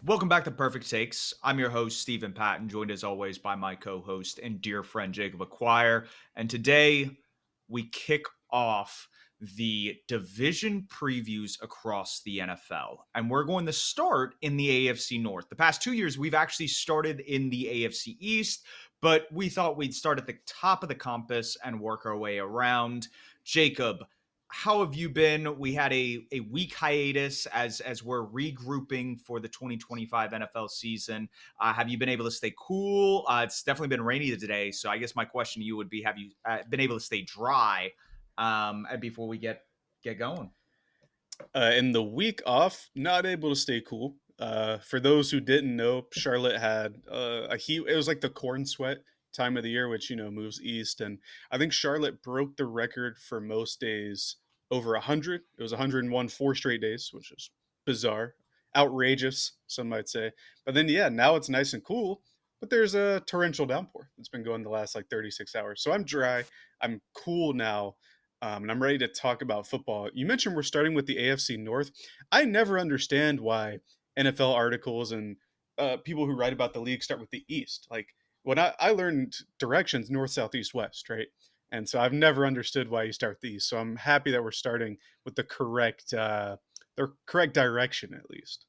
Welcome back to Purrfect Takes. I'm your host, Stephen Patton, joined as always by my co host and dear friend, Jacob Acquire. And today we kick off the division previews across the NFL. And we're going to start in the AFC North. The past 2 years, we've actually started in the AFC East, but we thought we'd start at the top of the compass and work our way around. Jacob, how have you been? We had a week hiatus as we're regrouping for the 2025 NFL season. Have you been able to stay cool? It's definitely been rainy today, so I guess my question to you would be: have you been able to stay dry before we get going? In the week off, not able to stay cool. For those who didn't know, Charlotte had a heat. It was like the corn sweat time of the year, which moves east, and I think Charlotte broke the record for most days over 100. It was 101 4 straight days, which is bizarre, outrageous, some might say. But then, yeah, now it's nice and cool. But there's a torrential downpour that's been going the last like 36 hours. So I'm dry. I'm cool now, and I'm ready to talk about football. You mentioned we're starting with the AFC North. I never understand why NFL articles and people who write about the league start with the East. Like when I learned directions north, south, east, west, right? And so I've never understood why you start these. So I'm happy that we're starting with the correct direction at least.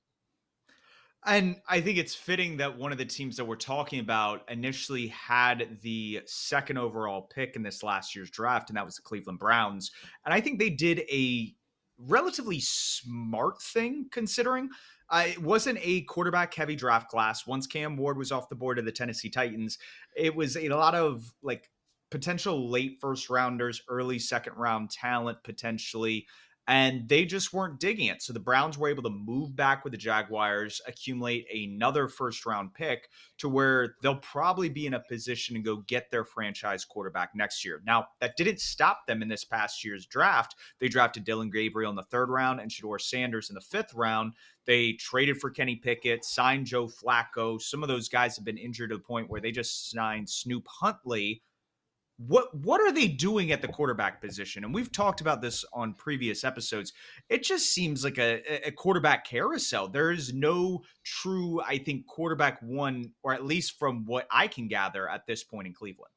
And I think it's fitting that one of the teams that we're talking about initially had the second overall pick in this last year's draft, and that was the Cleveland Browns. And I think they did a relatively smart thing considering it wasn't a quarterback heavy draft class. Once Cam Ward was off the board of the Tennessee Titans, it was a lot of like potential late first rounders, early second round talent potentially, and they just weren't digging it. So the Browns were able to move back with the Jaguars, accumulate another first round pick to where they'll probably be in a position to go get their franchise quarterback next year. Now, that didn't stop them in this past year's draft. They drafted Dylan Gabriel in the third round and Shador Sanders in the fifth round. They traded for Kenny Pickett, signed Joe Flacco. Some of those guys have been injured to the point where they just signed Snoop Huntley. What are they doing at the quarterback position? And we've talked about this on previous episodes. It just seems like a quarterback carousel. There is no true, I think, quarterback one, or at least from what I can gather at this point in Cleveland.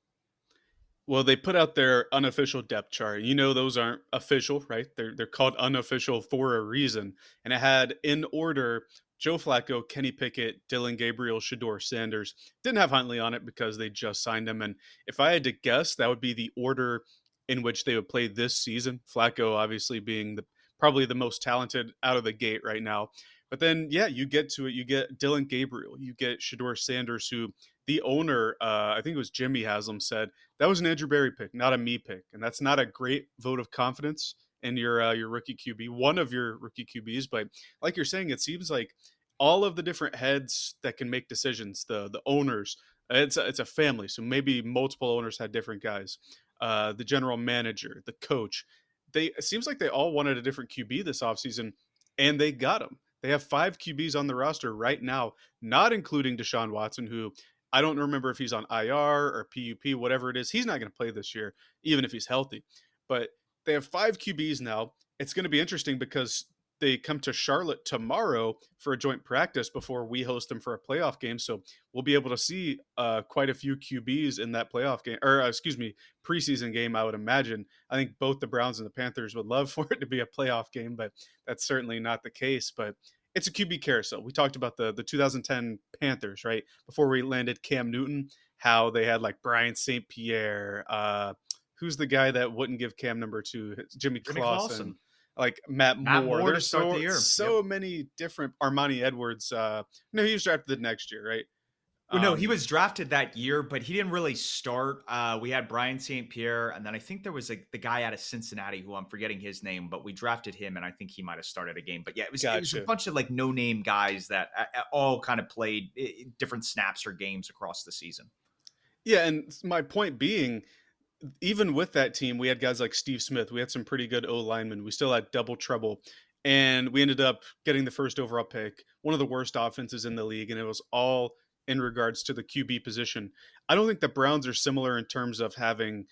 Well, they put out their unofficial depth chart. You know those aren't official, right? They're called unofficial for a reason. And it had in order Joe Flacco, Kenny Pickett, Dylan Gabriel, Shador Sanders. Didn't have Huntley on it because they just signed him. And if I had to guess, that would be the order in which they would play this season. Flacco obviously being the probably the most talented out of the gate right now. But then, yeah, you get to it. You get Dylan Gabriel, you get Shador Sanders, who the owner, I think it was Jimmy Haslam, said that was an Andrew Berry pick, not a me pick, and that's not a great vote of confidence in your rookie QB, one of your rookie QBs. But like you're saying, it seems like all of the different heads that can make decisions, the owners, it's a family, so maybe multiple owners had different guys. The general manager, the coach, they it seems like they all wanted a different QB this offseason, and they got him. They have 5 QBs on the roster right now, not including Deshaun Watson, who I don't remember if he's on IR or PUP, whatever it is. He's not going to play this year, even if he's healthy. But they have 5 QBs now. It's going to be interesting because they come to Charlotte tomorrow for a joint practice before we host them for a playoff game. So we'll be able to see quite a few QBs in that playoff game, or excuse me, preseason game. I would imagine. I think both the Browns and the Panthers would love for it to be a playoff game, but that's certainly not the case. But it's a QB carousel. We talked about the 2010 Panthers, right? Before we landed Cam Newton, how they had like Brian St. Pierre, who's the guy that wouldn't give Cam number 2? Jimmy Jimmy Clausen, Clausen, like Matt Matt Moore. Moore to There's start the so year. Yep. so many different Armani Edwards. No, he was drafted the next year, right? Well, no, he Um, was drafted that year, but he didn't really start. We had Brian St. Pierre, and then I think there was the guy out of Cincinnati who I'm forgetting his name, but we drafted him, and I think he might have started a game. But yeah, it was a gotcha. bunch of like no name guys that all kind of played different snaps or games across the season. Yeah, and my point being, even with that team, we had guys like Steve Smith. We had some pretty good O linemen. We still had double trouble. And we ended up getting the first overall pick, one of the worst offenses in the league. And it was all in regards to the QB position. I don't think the Browns are similar in terms of having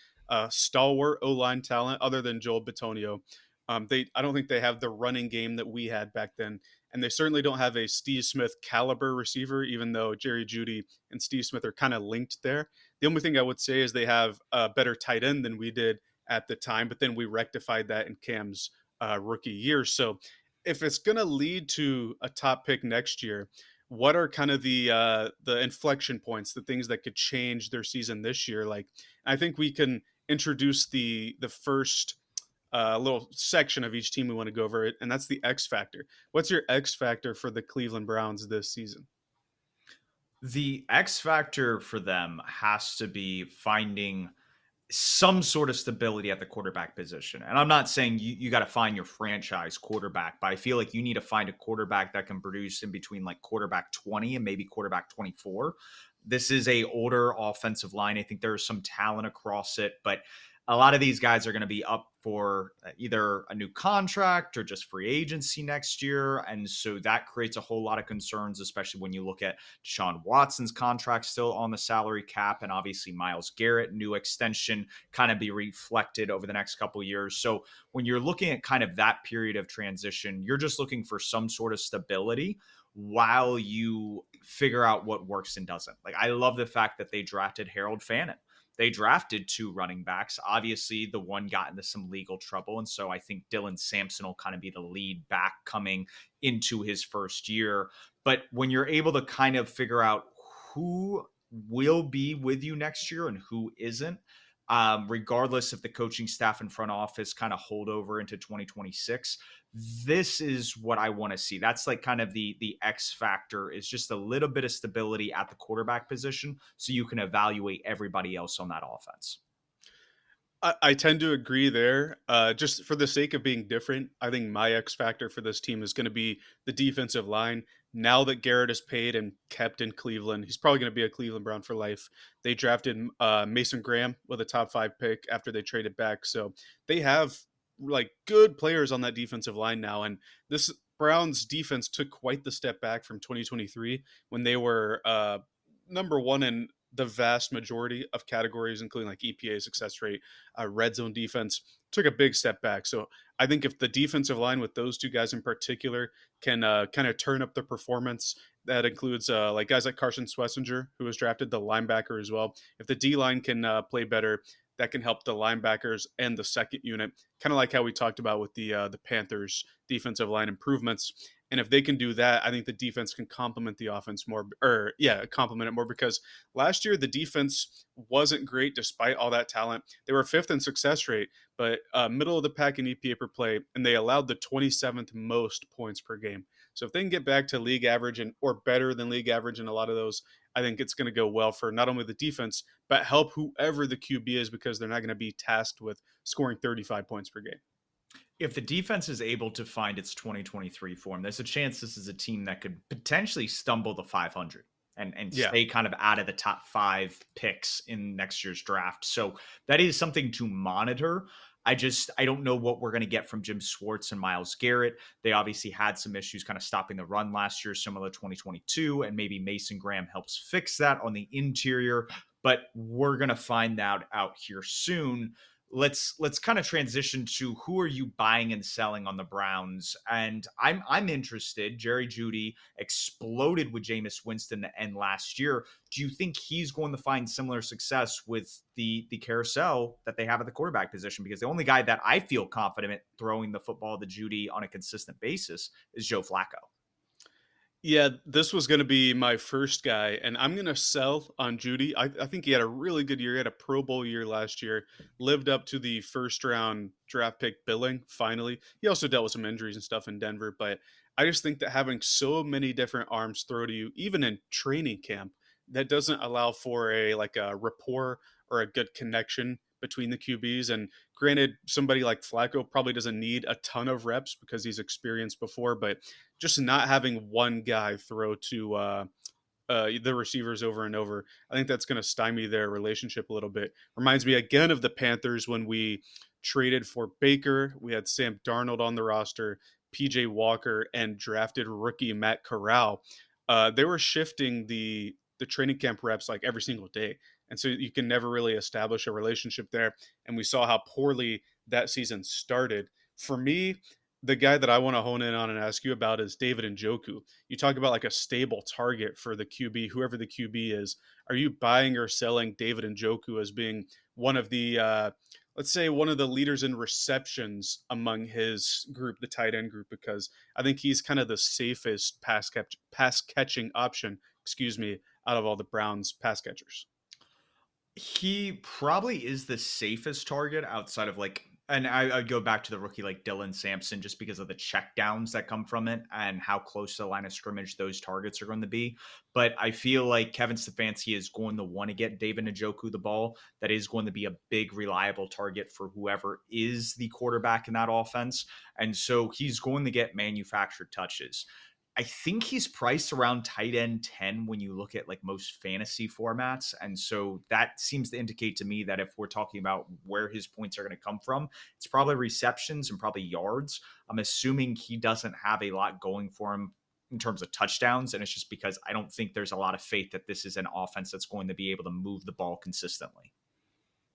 stalwart O line talent other than Joel Bitonio. I don't think they have the running game that we had back then, and they certainly don't have a Steve Smith caliber receiver. Even though Jerry Judy and Steve Smith are kind of linked there, the only thing I would say is they have a better tight end than we did at the time. But then we rectified that in Cam's rookie year. So if it's going to lead to a top pick next year, what are kind of the inflection points, the things that could change their season this year? Like, I think we can introduce the first little section of each team we want to go over it, and that's the X factor. What's your X factor for the Cleveland Browns this season? The X factor for them has to be finding some sort of stability at the quarterback position. And I'm not saying you got to find your franchise quarterback, but I feel like you need to find a quarterback that can produce in between like quarterback 20 and maybe quarterback 24. This is a older offensive line. I think there's some talent across it, but a lot of these guys are going to be up for either a new contract or just free agency next year. And so that creates a whole lot of concerns, especially when you look at Deshaun Watson's contract still on the salary cap, and obviously Myles Garrett, new extension, kind of be reflected over the next couple of years. So when you're looking at kind of that period of transition, you're just looking for some sort of stability while you figure out what works and doesn't. Like, I love the fact that they drafted Harold Fannin. They drafted two running backs. Obviously, the one got into some legal trouble. And so I think Dylan Sampson will kind of be the lead back coming into his first year. But when you're able to kind of figure out who will be with you next year and who isn't, regardless if the coaching staff and front office kind of hold over into 2026, this is what I want to see. That's like kind of the X factor, is just a little bit of stability at the quarterback position so you can evaluate everybody else on that offense. I tend to agree there. Just for the sake of being different, I think my X factor for this team is going to be the defensive line. Now that Garrett is paid and kept in Cleveland, he's probably going to be a Cleveland Brown for life. They drafted Mason Graham with a top 5 pick after they traded back, so they have like good players on that defensive line now. And this Browns defense took quite the step back from 2023 when they were number one in the vast majority of categories, including like EPA, success rate, red zone defense, took a big step back. So I think if the defensive line with those two guys in particular can kind of turn up the performance, that includes like guys like Carson Swessinger, who was drafted, the linebacker as well. If the D line can play better, that can help the linebackers and the second unit, kind of like how we talked about with the Panthers defensive line improvements. And if they can do that, I think the defense can complement the offense more, or yeah, complement it more, because last year the defense wasn't great despite all that talent. They were fifth in success rate, but middle of the pack in EPA per play, and they allowed the 27th most points per game. So if they can get back to league average and or better than league average in a lot of those, I think it's going to go well for not only the defense, but help whoever the QB is, because they're not going to be tasked with scoring 35 points per game. If the defense is able to find its 2023 form, there's a chance this is a team that could potentially stumble to 500 and Yeah. stay kind of out of the top 5 picks in next year's draft. So that is something to monitor. I don't know what we're going to get from Jim Schwartz and Myles Garrett. They obviously had some issues kind of stopping the run last year, similar to 2022, and maybe Mason Graham helps fix that on the interior. But we're going to find that out here soon. Let's kind of transition to who are you buying and selling on the Browns. And I'm interested. Jerry Judy exploded with Jameis Winston the end last year. Do you think he's going to find similar success with the carousel that they have at the quarterback position? Because the only guy that I feel confident at throwing the football to Judy on a consistent basis is Joe Flacco. Yeah, this was going to be my first guy, and I'm going to sell on Judy. I think he had a really good year. He had a Pro Bowl year last year, lived up to the first round draft pick billing, finally. He also dealt with some injuries and stuff in Denver, but I just think that having so many different arms throw to you, even in training camp, that doesn't allow for a like a rapport or a good connection between the QBs. And granted, somebody like Flacco probably doesn't need a ton of reps because he's experienced before, but just not having one guy throw to the receivers over and over, I think that's going to stymie their relationship a little bit. Reminds me again of the Panthers when we traded for Baker. We had Sam Darnold on the roster, PJ Walker, and drafted rookie Matt Corral. They were shifting the training camp reps like every single day, and so you can never really establish a relationship there. And we saw how poorly that season started For me, the guy that I want to hone in on and ask you about is David Njoku. You talk about like a stable target for the QB, whoever the QB is. Are you buying or selling David Njoku as being one of the, let's say, one of the leaders in receptions among his group, the tight end group? Because I think he's kind of the safest pass catching option, excuse me, out of all the Browns pass catchers. He probably is the safest target outside of like, and I'd go back to the rookie like Dylan Sampson just because of the check downs that come from it and how close to the line of scrimmage those targets are going to be. But I feel like Kevin Stefanski is going to want to get David Njoku the ball. That is going to be a big, reliable target for whoever is the quarterback in that offense. And so he's going to get manufactured touches. I think he's priced around tight end 10 when you look at like most fantasy formats. And so that seems to indicate to me that if we're talking about where his points are going to come from, it's probably receptions and probably yards. I'm assuming he doesn't have a lot going for him in terms of touchdowns. And it's just because I don't think there's a lot of faith that this is an offense that's going to be able to move the ball consistently.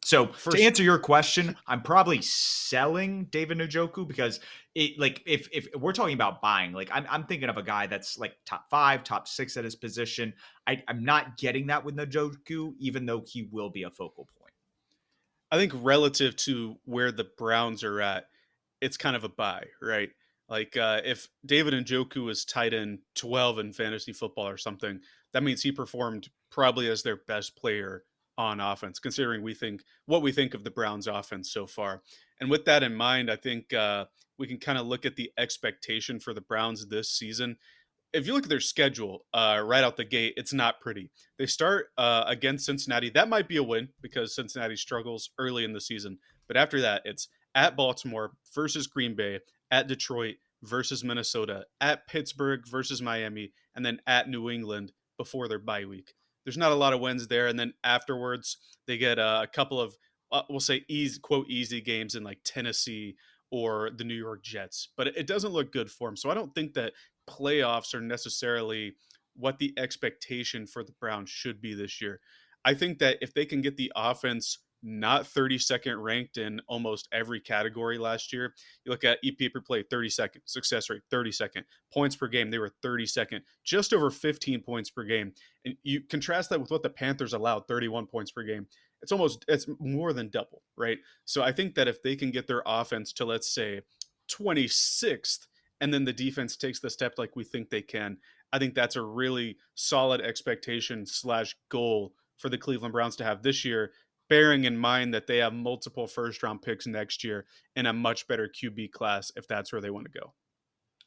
So to First, answer your question, I'm probably selling David Njoku because it like if we're talking about buying, like I'm thinking of a guy that's like top 5, top 6 at his position. I'm not getting that with Njoku, even though he will be a focal point. I think relative to where the Browns are at, it's kind of a buy, right? Like if David Njoku is tight end 12 in fantasy football or something, that means he performed probably as their best player on offense, considering we think of the Browns offense so far. And with that in mind, I think we can kind of look at the expectation for the Browns this season. If you look at their schedule right out the gate, it's not pretty. They start against Cincinnati. That might be a win because Cincinnati struggles early in the season. But after that, it's at Baltimore versus Green Bay, at Detroit versus Minnesota, at Pittsburgh versus Miami, and then at New England before their bye week. There's not a lot of wins there. And then afterwards, they get a couple of, we'll say, easy, quote, easy games in like Tennessee or the New York Jets. But it doesn't look good for them. So I don't think that playoffs are necessarily what the expectation for the Browns should be this year. I think that if they can get the offense not 32nd ranked in almost every category last year, you look at EPA per play, 32nd, success rate, 32nd, points per game, they were 32nd, just over 15 points per game. And you contrast that with what the Panthers allowed, 31 points per game. It's more than double, right? So I think that if they can get their offense to, let's say, 26th, and then the defense takes the step like we think they can, I think that's a really solid expectation slash goal for the Cleveland Browns to have this year, bearing in mind that they have multiple first round picks next year and a much better QB class if that's where they want to go.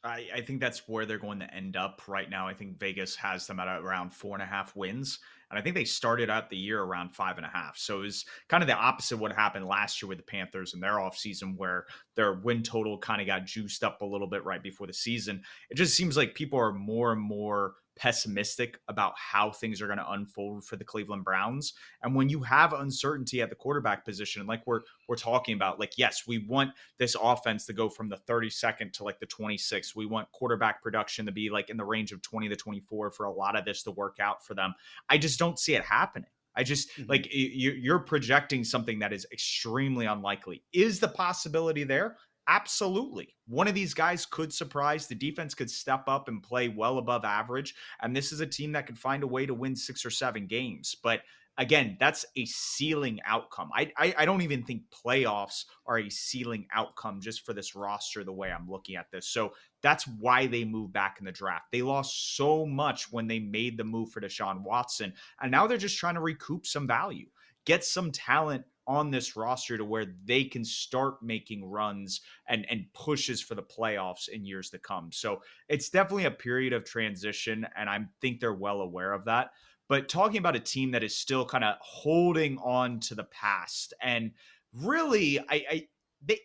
I think that's where they're going to end up right now. I think Vegas has them at around 4.5 wins. And I think they started out the year around 5.5. So it was kind of the opposite of what happened last year with the Panthers in their offseason, where their win total kind of got juiced up a little bit right before the season. It just seems like people are more and more pessimistic about how things are going to unfold for the Cleveland Browns. And when you have uncertainty at the quarterback position, like we're talking about, like, yes, we want this offense to go from the 32nd to like the 26th. We want quarterback production to be like in the range of 20 to 24 for a lot of this to work out for them. I just don't see it happening. I just Mhm. like you're projecting something that is extremely unlikely. Is the possibility there? Absolutely. One of these guys could surprise. The defense could step up and play well above average. And this is a team that could find a way to win 6 or 7 games. But again, that's a ceiling outcome. I don't even think playoffs are a ceiling outcome just for this roster, the way I'm looking at this. So that's why they moved back in the draft. They lost so much when they made the move for Deshaun Watson. And now they're just trying to recoup some value, get some talent on this roster to where they can start making runs and pushes for the playoffs in years to come. So it's definitely a period of transition, and I think they're well aware of that. But talking about a team that is still kind of holding on to the past, and really,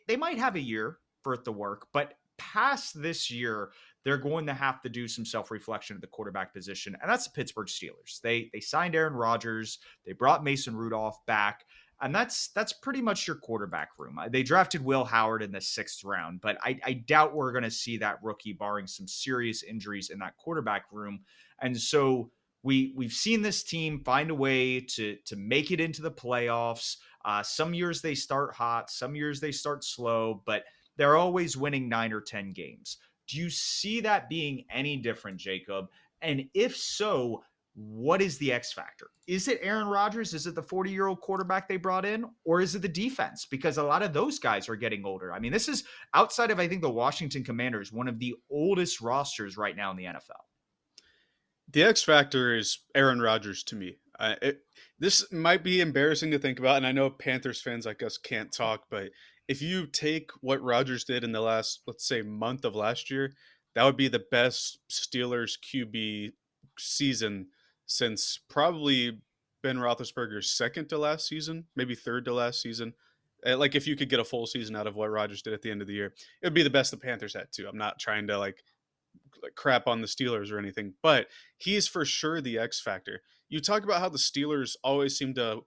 they might have a year for it to work, but past this year, they're going to have to do some self-reflection at the quarterback position, and that's the Pittsburgh Steelers. They signed Aaron Rodgers, they brought Mason Rudolph back, and that's pretty much your quarterback room. They drafted Will Howard in the 6th round, but I doubt we're going to see that rookie, barring some serious injuries in that quarterback room. And so we've seen this team find a way to make it into the playoffs. Some years they start hot, some years they start slow, but they're always winning 9 or 10 games. Do you see that being any different, Jacob? And if so, what is the X factor? Is it Aaron Rodgers? Is it the 40-year-old quarterback they brought in? Or is it the defense? Because a lot of those guys are getting older. I mean, this is outside of, I think, the Washington Commanders, one of the oldest rosters right now in the NFL. The X factor is Aaron Rodgers to me. This might be embarrassing to think about, and I know Panthers fans like us can't talk, but if you take what Rodgers did in the last, let's say, month of last year, that would be the best Steelers QB season since probably Ben Roethlisberger's second to last season, maybe third to last season. Like if you could get a full season out of what Rodgers did at the end of the year, it would be the best the Panthers had too. I'm not trying to like crap on the Steelers or anything, but he's for sure the X factor. You talk about how the Steelers always seem to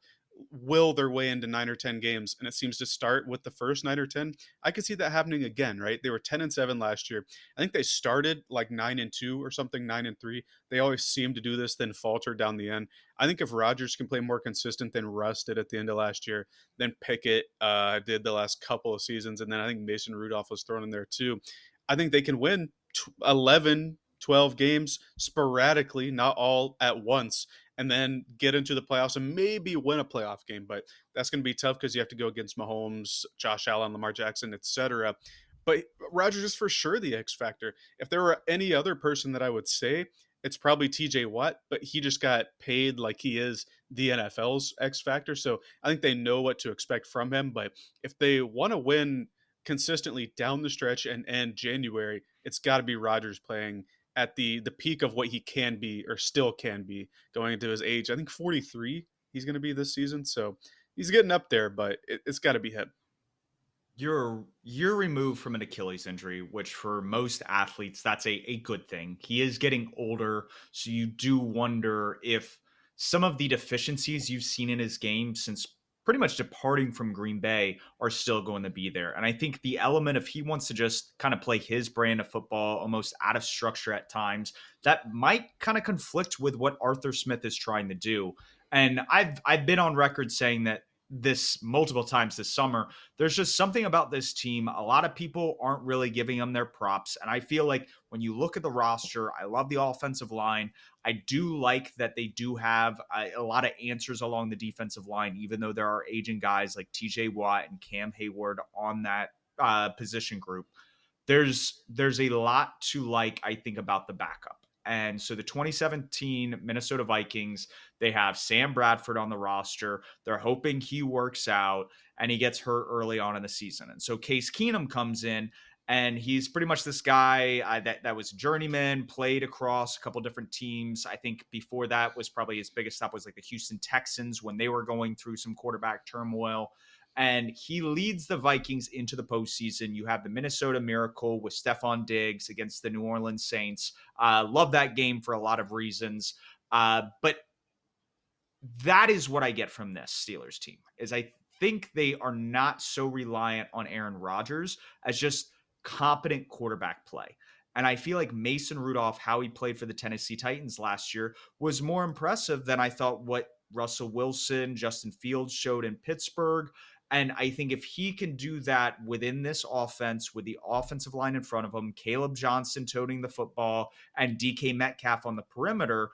will their way into 9 or 10 games, and it seems to start with the first 9 or 10. I could see that happening again, right? They were 10-7 last year. I think they started like 9-2 or something, 9-3. They always seem to do this, then falter down the end. I think if Rodgers can play more consistent than Russ did at the end of last year, then Pickett did the last couple of seasons, and then I think Mason Rudolph was thrown in there too. I think they can win 11, 12 games sporadically, not all at once, and then get into the playoffs and maybe win a playoff game. But that's going to be tough because you have to go against Mahomes, Josh Allen, Lamar Jackson, etc. But Rodgers is for sure the X factor. If there were any other person that I would say, it's probably TJ Watt, but he just got paid like he is the NFL's X factor. So I think they know what to expect from him. But if they want to win consistently down the stretch and end January, it's got to be Rodgers playing at the peak of what he can be or still can be going into his age. I think 43 he's going to be this season, so he's getting up there, but it's got to be him. You're a year removed from an Achilles injury, which for most athletes, that's a good thing. He is getting older, so you do wonder if some of the deficiencies you've seen in his game since pretty much departing from Green Bay are still going to be there. And I think the element if he wants to just kind of play his brand of football, almost out of structure at times, that might kind of conflict with what Arthur Smith is trying to do. And I've been on record saying that this multiple times this summer. There's just something about this team. A lot of people aren't really giving them their props. And I feel like when you look at the roster, I love the offensive line. I do like that they do have a lot of answers along the defensive line, even though there are aging guys like TJ Watt and Cam Hayward on that position group. There's a lot to like, I think, about the backup. And so the 2017 Minnesota Vikings, they have Sam Bradford on the roster. They're hoping he works out and he gets hurt early on in the season. And so Case Keenum comes in and he's pretty much this guy that was journeyman, played across a couple different teams. I think before that was probably his biggest stop was like the Houston Texans when they were going through some quarterback turmoil, and he leads the Vikings into the postseason. You have the Minnesota Miracle with Stephon Diggs against the New Orleans Saints. Love that game for a lot of reasons. But that is what I get from this Steelers team is I think they are not so reliant on Aaron Rodgers as just competent quarterback play. And I feel like Mason Rudolph, how he played for the Tennessee Titans last year, was more impressive than I thought what Russell Wilson, Justin Fields showed in Pittsburgh. And I think if he can do that within this offense, with the offensive line in front of him, Caleb Johnson toting the football, and DK Metcalf on the perimeter,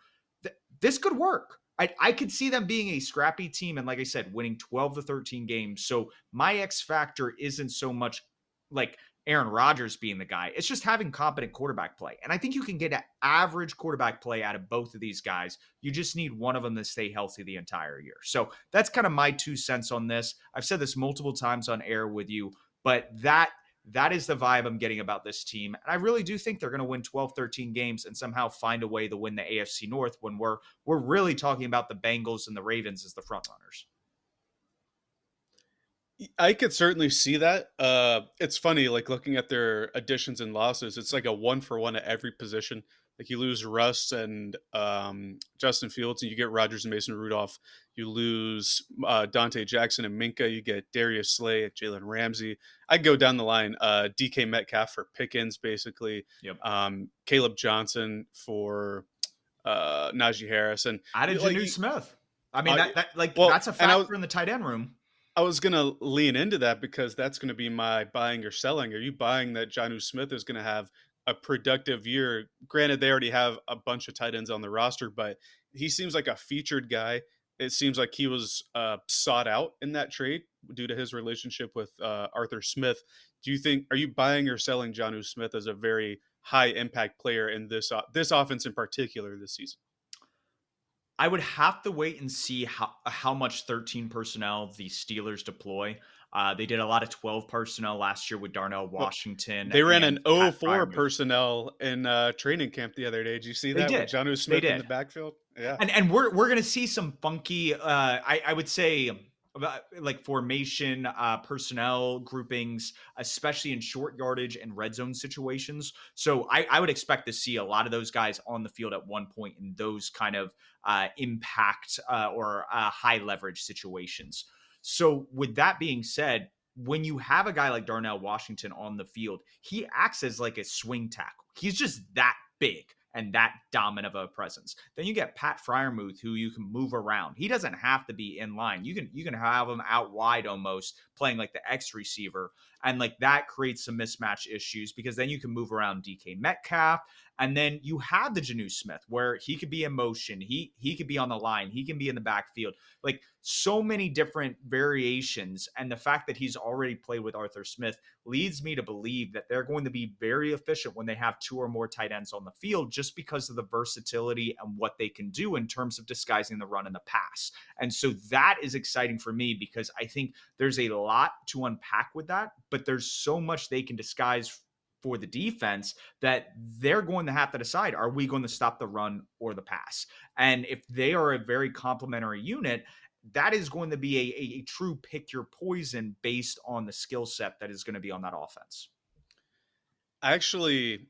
this could work. I could see them being a scrappy team and, like I said, winning 12 to 13 games. So my X factor isn't so much like Aaron Rodgers being the guy. It's just having competent quarterback play. And I think you can get an average quarterback play out of both of these guys. You just need one of them to stay healthy the entire year. So that's kind of my 2 cents on this. I've said this multiple times on air with you, but that is the vibe I'm getting about this team. And I really do think they're going to win 12, 13 games and somehow find a way to win the AFC North when we're really talking about the Bengals and the Ravens as the front runners. I could certainly see that. It's funny, like looking at their additions and losses, it's like a one for one at every position. Like you lose Russ and Justin Fields, and you get Rodgers and Mason Rudolph. You lose Dante Jackson and Minka. You get Darius Slay, Jalen Ramsey. I go down the line. DK Metcalf for Pickens, basically. Yep. Caleb Johnson for Najee Harris, and Added like Janu Smith. I mean, that well, that's a and factor in the tight end room. I was gonna lean into that because that's gonna be my buying or selling. Are you buying that Jonnu Smith is gonna have a productive year? Granted, they already have a bunch of tight ends on the roster, but he seems like a featured guy. It seems like he was sought out in that trade due to his relationship with Arthur Smith. Do you think are you buying or selling Jonnu Smith as a very high impact player in this offense in particular this season? I would have to wait and see how much 13 personnel the Steelers deploy. They did a lot of 12 personnel last year with Darnell Well, Washington they ran and an oh Pat 04 Fryermuth. personnel in training camp the other day. Did you see They that with did. Jonnu They Smith in the did. backfield? Yeah. And we're gonna see some funky I would say like formation personnel groupings, especially in short yardage and red zone situations. So I would expect to see a lot of those guys on the field at one point in those kind of impact or high leverage situations. So with that being said, when you have a guy like Darnell Washington on the field, he acts as like a swing tackle. He's just that big and that dominant of a presence. Then you get Pat Fryermuth, who you can move around. He doesn't have to be in line. You can have him out wide almost playing like the X receiver, and like that creates some mismatch issues because then you can move around DK Metcalf, and then you have the Janu Smith where he could be in motion, he could be on the line, he can be in the backfield, like so many different variations. And the fact that he's already played with Arthur Smith leads me to believe that they're going to be very efficient when they have two or more tight ends on the field just because of the versatility and what they can do in terms of disguising the run and the pass. And so that is exciting for me because I think there's a lot to unpack with that, but there's so much they can disguise for the defense that they're going to have to decide, are we going to stop the run or the pass? And if they are a very complementary unit, that is going to be a true pick your poison based on the skill set that is going to be on that offense. I actually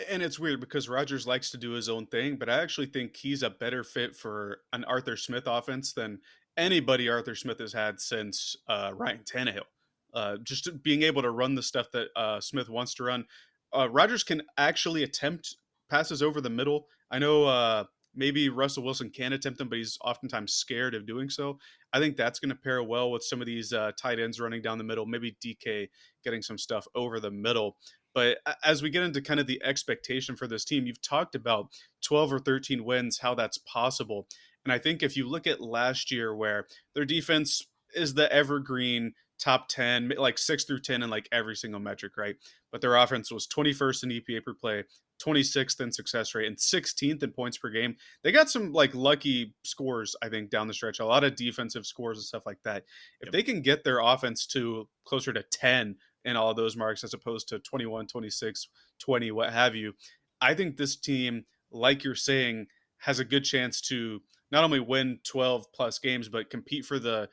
and it's weird because Rodgers likes to do his own thing, but I actually think he's a better fit for an Arthur Smith offense than anybody Arthur Smith has had since Ryan Tannehill. Just being able to run the stuff that Smith wants to run. Rodgers can actually attempt passes over the middle. I know maybe Russell Wilson can attempt them, but he's oftentimes scared of doing so. I think that's going to pair well with some of these tight ends running down the middle, maybe DK getting some stuff over the middle. But as we get into kind of the expectation for this team, you've talked about 12 or 13 wins, how that's possible. And I think if you look at last year, where their defense is the evergreen top 10, like 6 through 10 in like every single metric, right? But their offense was 21st in EPA per play, 26th in success rate, and 16th in points per game. They got some like lucky scores, I think, down the stretch, a lot of defensive scores and stuff like that. If Yep. they can get their offense to closer to 10 in all of those marks as opposed to 21, 26, 20, what have you. I think this team, like you're saying, has a good chance to not only win 12 plus games, but compete for the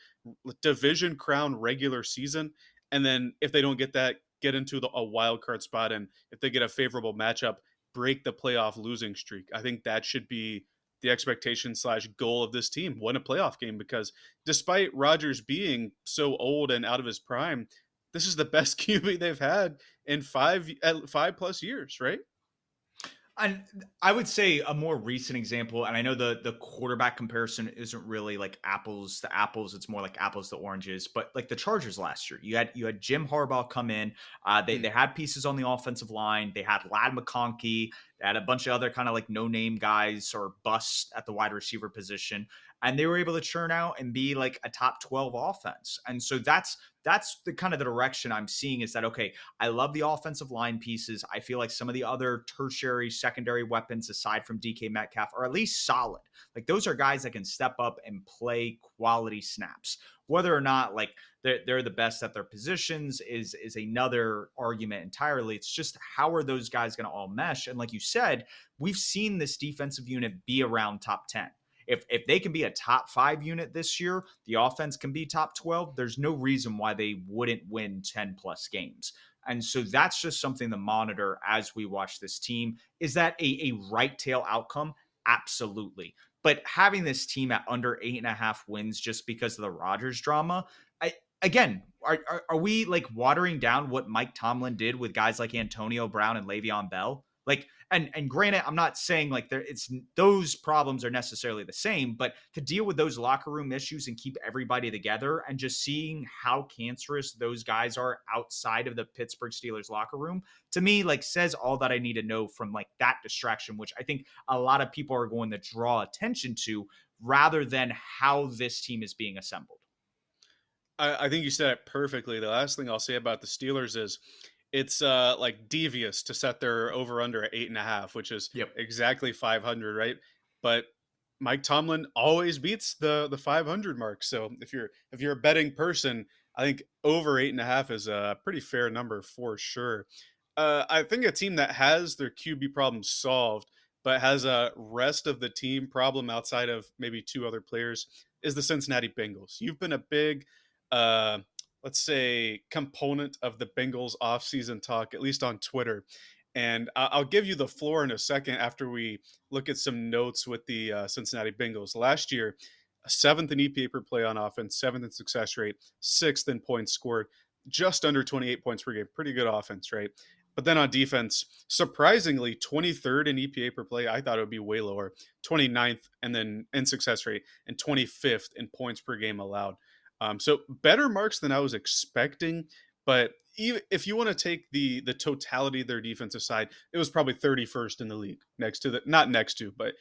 division crown regular season. And then if they don't get that, get into a wild card spot. And if they get a favorable matchup, break the playoff losing streak. I think that should be the expectation slash goal of this team, win a playoff game, because despite Rodgers being so old and out of his prime, this is the best QB they've had in 5+ years, right? And I would say a more recent example, and I know the quarterback comparison isn't really like apples to apples; it's more like apples to oranges. But like the Chargers last year, you had Jim Harbaugh come in. They Mm. had pieces on the offensive line. They had Lad McConkey. They had a bunch of other kind of like no name guys or busts at the wide receiver position, and they were able to churn out and be like a top 12 offense. And so that's the kind of the direction I'm seeing is that okay, I love the offensive line pieces. I feel like some of the other tertiary, secondary weapons aside from DK Metcalf are at least solid. Like those are guys that can step up and play quality snaps. Whether or not like they're the best at their positions is another argument entirely. It's just how are those guys going to all mesh? And like you said, we've seen this defensive unit be around top 10. If they can be a top 5 unit this year, the offense can be top 12. There's no reason why they wouldn't win 10 plus games. And so that's just something to monitor as we watch this team. Is that a right tail outcome? Absolutely. But having this team at under 8.5 wins just because of the Rodgers drama, again, are we like watering down what Mike Tomlin did with guys like Antonio Brown and Le'Veon Bell? Like, and granted, I'm not saying like there it's those problems are necessarily the same, but to deal with those locker room issues and keep everybody together and just seeing how cancerous those guys are outside of the Pittsburgh Steelers locker room, to me, like says all that I need to know from like that distraction, which I think a lot of people are going to draw attention to rather than how this team is being assembled. I think you said it perfectly. The last thing I'll say about the Steelers is it's like devious to set their over under at 8.5, which is Yep. exactly 500, right? But Mike Tomlin always beats the 500 mark. So if you're a betting person, I think over 8.5 is a pretty fair number for sure. I think a team that has their QB problem solved, but has a rest of the team problem outside of maybe two other players is the Cincinnati Bengals. You've been a big uh, let's say, component of the Bengals offseason talk, at least on Twitter. And I'll give you the floor in a second after we look at some notes with the Cincinnati Bengals. Last year, seventh in EPA per play on offense, seventh in success rate, sixth in points scored, just under 28 points per game. Pretty good offense, right? But then on defense, surprisingly, 23rd in EPA per play. I thought it would be way lower. 29th, and then in success rate, and 25th in points per game allowed. So better marks than I was expecting. But even if you want to take the totality of their defensive side, it was probably 31st in the league, next to the not next to, but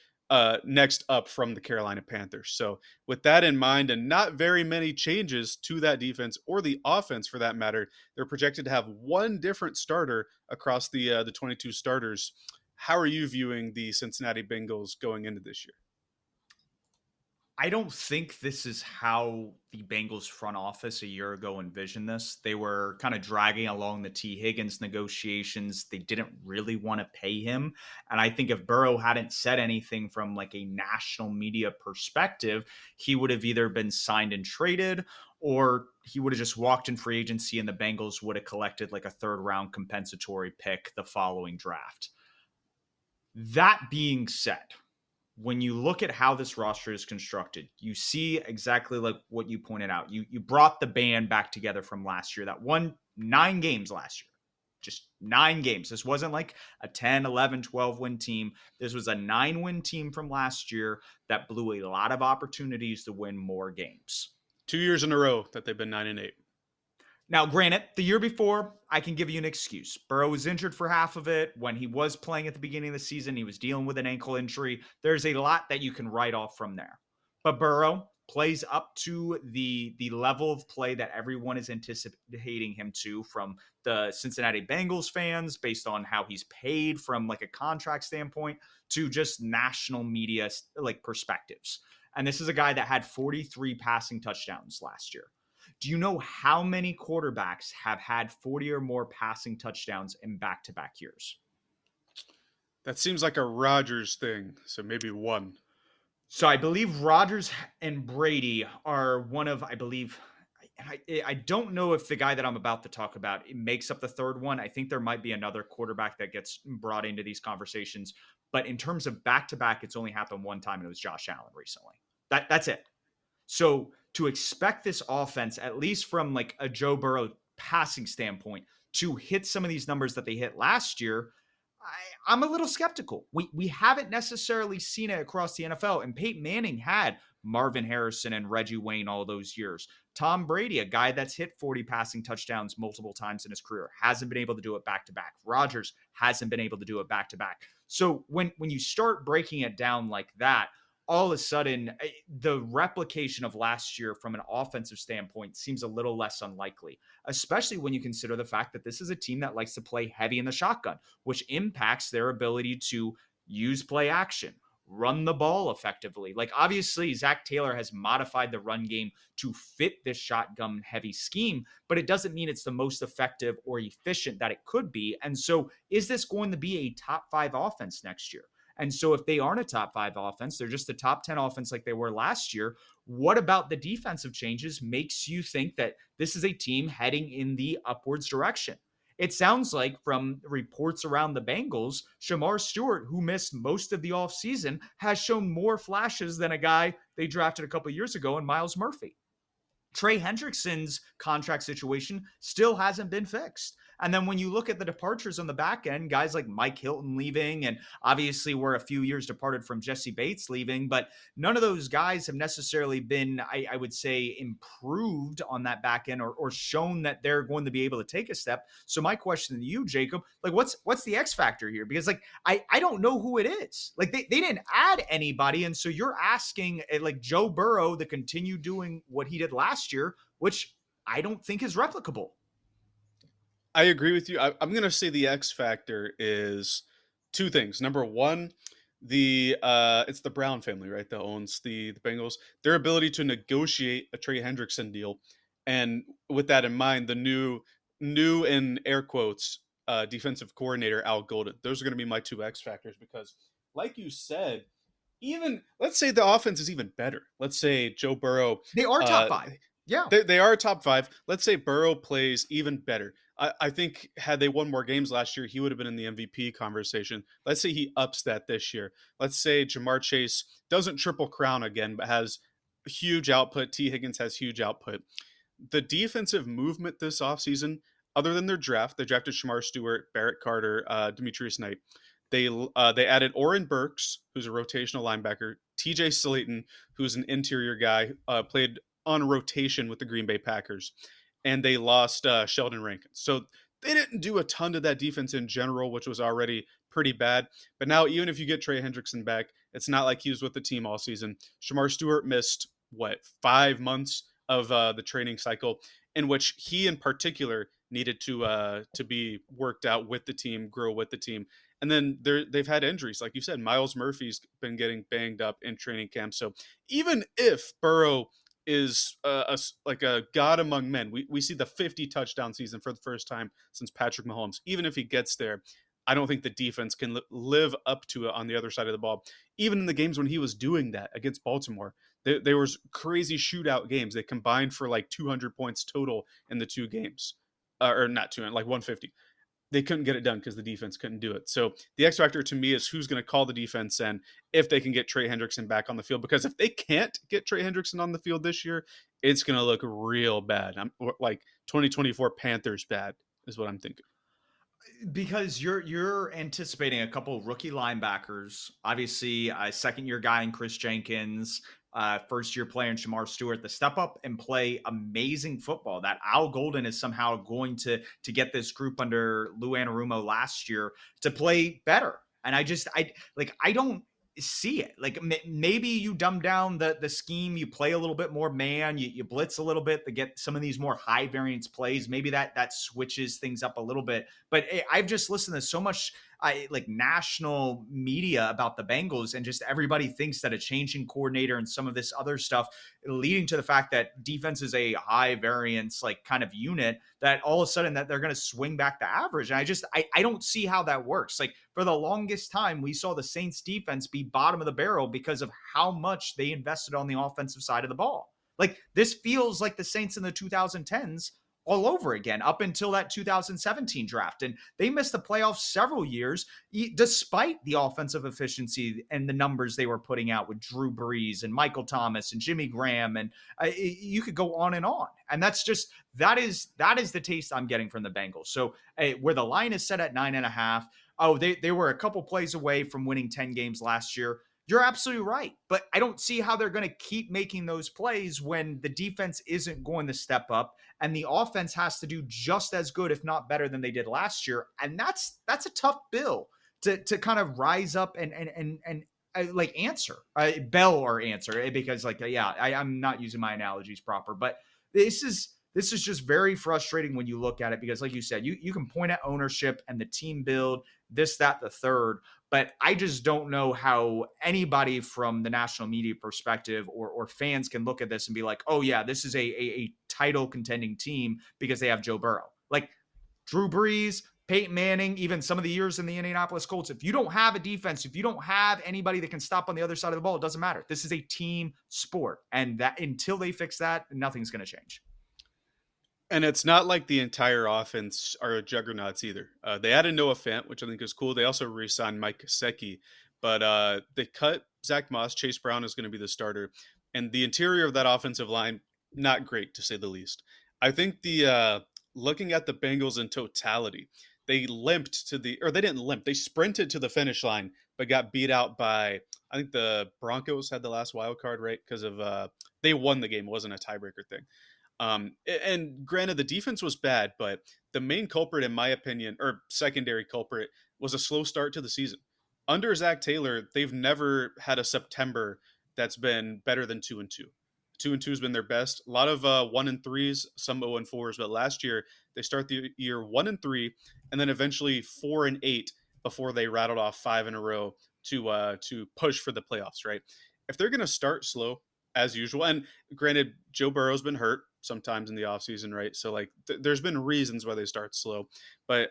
next up from the Carolina Panthers. So with that in mind, and not very many changes to that defense or the offense for that matter, they're projected to have one different starter across the 22 starters. How are you viewing the Cincinnati Bengals going into this year? I don't think this is how the Bengals front office a year ago envisioned this. They were kind of dragging along the T. Higgins negotiations. They didn't really want to pay him. And I think if Burrow hadn't said anything from like a national media perspective, he would have either been signed and traded or he would have just walked in free agency and the Bengals would have collected like a third round compensatory pick the following draft. That being said, when you look at how this roster is constructed, you see exactly like what you pointed out. You brought the band back together from last year that won 9 games last year. Just 9 games. This wasn't like a 10, 11, 12 win team. This was a 9 win team from last year that blew a lot of opportunities to win more games. 2 years in a row that they've been 9-8. Now, granted, the year before, I can give you an excuse. Burrow was injured for half of it. When he was playing at the beginning of the season, he was dealing with an ankle injury. There's a lot that you can write off from there. But Burrow plays up to the level of play that everyone is anticipating him to, from the Cincinnati Bengals fans, based on how he's paid from like a contract standpoint, to just national media like perspectives. And this is a guy that had 43 passing touchdowns last year. Do you know how many quarterbacks have had 40 or more passing touchdowns in back to back years? That seems like a Rodgers thing. So maybe one. So I believe Rodgers and Brady are one of, I believe, and I don't know if the guy that I'm about to talk about makes up the third one. I think there might be another quarterback that gets brought into these conversations. But in terms of back to back, it's only happened one time, and it was Josh Allen recently. That's it. So to expect this offense, at least from like a Joe Burrow passing standpoint, to hit some of these numbers that they hit last year, I'm a little skeptical. We haven't necessarily seen it across the NFL. And Peyton Manning had Marvin Harrison and Reggie Wayne all those years. Tom Brady, a guy that's hit 40 passing touchdowns multiple times in his career, hasn't been able to do it back to back. Rodgers hasn't been able to do it back to back. So when you start breaking it down like that, all of a sudden, the replication of last year from an offensive standpoint seems a little less unlikely, especially when you consider the fact that this is a team that likes to play heavy in the shotgun, which impacts their ability to use play action, run the ball effectively. Like, obviously, Zach Taylor has modified the run game to fit this shotgun heavy scheme, but it doesn't mean it's the most effective or efficient that it could be. And so, is this going to be a top 5 offense next year? And so if they aren't a top 5 offense, they're just a top 10 offense like they were last year. What about the defensive changes makes you think that this is a team heading in the upwards direction? It sounds like from reports around the Bengals, Shamar Stewart, who missed most of the offseason, has shown more flashes than a guy they drafted a couple of years ago in Miles Murphy. Trey Hendrickson's contract situation still hasn't been fixed. And then when you look at the departures on the back end, guys like Mike Hilton leaving, and obviously we're a few years departed from Jesse Bates leaving, but none of those guys have necessarily been, I would say, improved on that back end, or shown that they're going to be able to take a step. So my question to you, Jacob, like what's the X factor here? Because like I don't know who it is. Like they didn't add anybody, and so you're asking like Joe Burrow to continue doing what he did last year, which I don't think is replicable. I agree with you. I'm going to say the X factor is two things. Number one, it's the Brown family, right, that owns the Bengals. Their ability to negotiate a Trey Hendrickson deal, and with that in mind, the new in air quotes defensive coordinator Al Golden. Those are going to be my two X factors because, like you said, even let's say the offense is even better. Let's say Joe Burrow They are top uh, five. Yeah. they are top five. Let's say Burrow plays even better. I think had they won more games last year, he would have been in the MVP conversation. Let's say he ups that this year. Let's say Jamar Chase doesn't triple crown again, but has huge output. T. Higgins has huge output. The defensive movement this offseason, other than their draft, they drafted Shamar Stewart, Barrett Carter, Demetrius Knight. They added Oren Burks, who's a rotational linebacker, TJ Slayton, who's an interior guy, played on rotation with the Green Bay Packers, and they lost Sheldon Rankin. So they didn't do a ton to that defense in general, which was already pretty bad. But now, even if you get Trey Hendrickson back, it's not like he was with the team all season. Shamar Stewart missed what 5 months of the training cycle, in which he in particular needed to be worked out with the team, grow with the team. And then they've had injuries, like you said. Miles Murphy's been getting banged up in training camp. So even if Burrow is like a god among men, we see the 50 touchdown season for the first time since Patrick Mahomes. Even if he gets there, I don't think the defense can live up to it on the other side of the ball. Even in the games when he was doing that against Baltimore, there was crazy shootout games. They combined for like 200 points total in the two games, or not 200, like 150. They couldn't get it done because the defense couldn't do it. So the X factor to me is who's going to call the defense and if they can get Trey Hendrickson back on the field. Because if they can't get Trey Hendrickson on the field this year, it's going to look real bad. I'm like 2024 Panthers bad is what I'm thinking. Because you're anticipating a couple rookie linebackers, obviously a second year guy in Chris Jenkins, first year player in Shamar Stewart, to step up and play amazing football. That Al Golden is somehow going to get this group under Lou Anarumo last year to play better. And I don't see it. Like maybe you dumb down the scheme, you play a little bit more man, you blitz a little bit to get some of these more high variance plays. Maybe that switches things up a little bit. But I've just listened to so much like national media about the Bengals, and just everybody thinks that a changing coordinator and some of this other stuff leading to the fact that defense is a high variance like kind of unit, that all of a sudden that they're going to swing back to average. And I don't see how that works. Like for the longest time, we saw the Saints defense be bottom of the barrel because of how much they invested on the offensive side of the ball. Like this feels like the Saints in the 2010s all over again up until that 2017 draft. And they missed the playoffs several years despite the offensive efficiency and the numbers they were putting out with Drew Brees and Michael Thomas and Jimmy Graham. And you could go on and on. And that is the taste I'm getting from the Bengals. So where the line is set at 9.5. Oh, they were a couple plays away from winning 10 games last year. You're absolutely right. But I don't see how they're going to keep making those plays when the defense isn't going to step up and the offense has to do just as good, if not better, than they did last year. And that's a tough bill to kind of rise up and like answer, bell or answer, because like yeah, I'm not using my analogies proper, but this is just very frustrating when you look at it, because like you said, you can point at ownership and the team build, this, that, the third, but I just don't know how anybody from the national media perspective or fans can look at this and be like, oh yeah, this is a title contending team because they have Joe Burrow. Like Drew Brees, Peyton Manning, even some of the years in the Indianapolis Colts, if you don't have a defense, if you don't have anybody that can stop on the other side of the ball, it doesn't matter. This is a team sport. And that until they fix that, nothing's going to change. And it's not like the entire offense are juggernauts either. They added Noah Fant, which I think is cool. They also re-signed Mike Gesicki, but they cut Zach Moss. Chase Brown is going to be the starter, and the interior of that offensive line not great to say the least. I think looking at the Bengals in totality, they limped to the, or they didn't limp, they sprinted to the finish line, but got beat out by, I think the Broncos had the last wild card, right? Because of they won the game, it wasn't a tiebreaker thing. And granted, the defense was bad, but the main culprit, in my opinion, or secondary culprit, was a slow start to the season. Under Zach Taylor, they've never had a September that's been better than 2-2. 2-2 has been their best. A lot of 1-3s, some 0-4s, but last year they start the year 1-3, and then eventually 4-8 before they rattled off five in a row to push for the playoffs. Right? If they're going to start slow as usual, and granted, Joe Burrow's been hurt sometimes in the offseason, right? So like there's been reasons why they start slow, but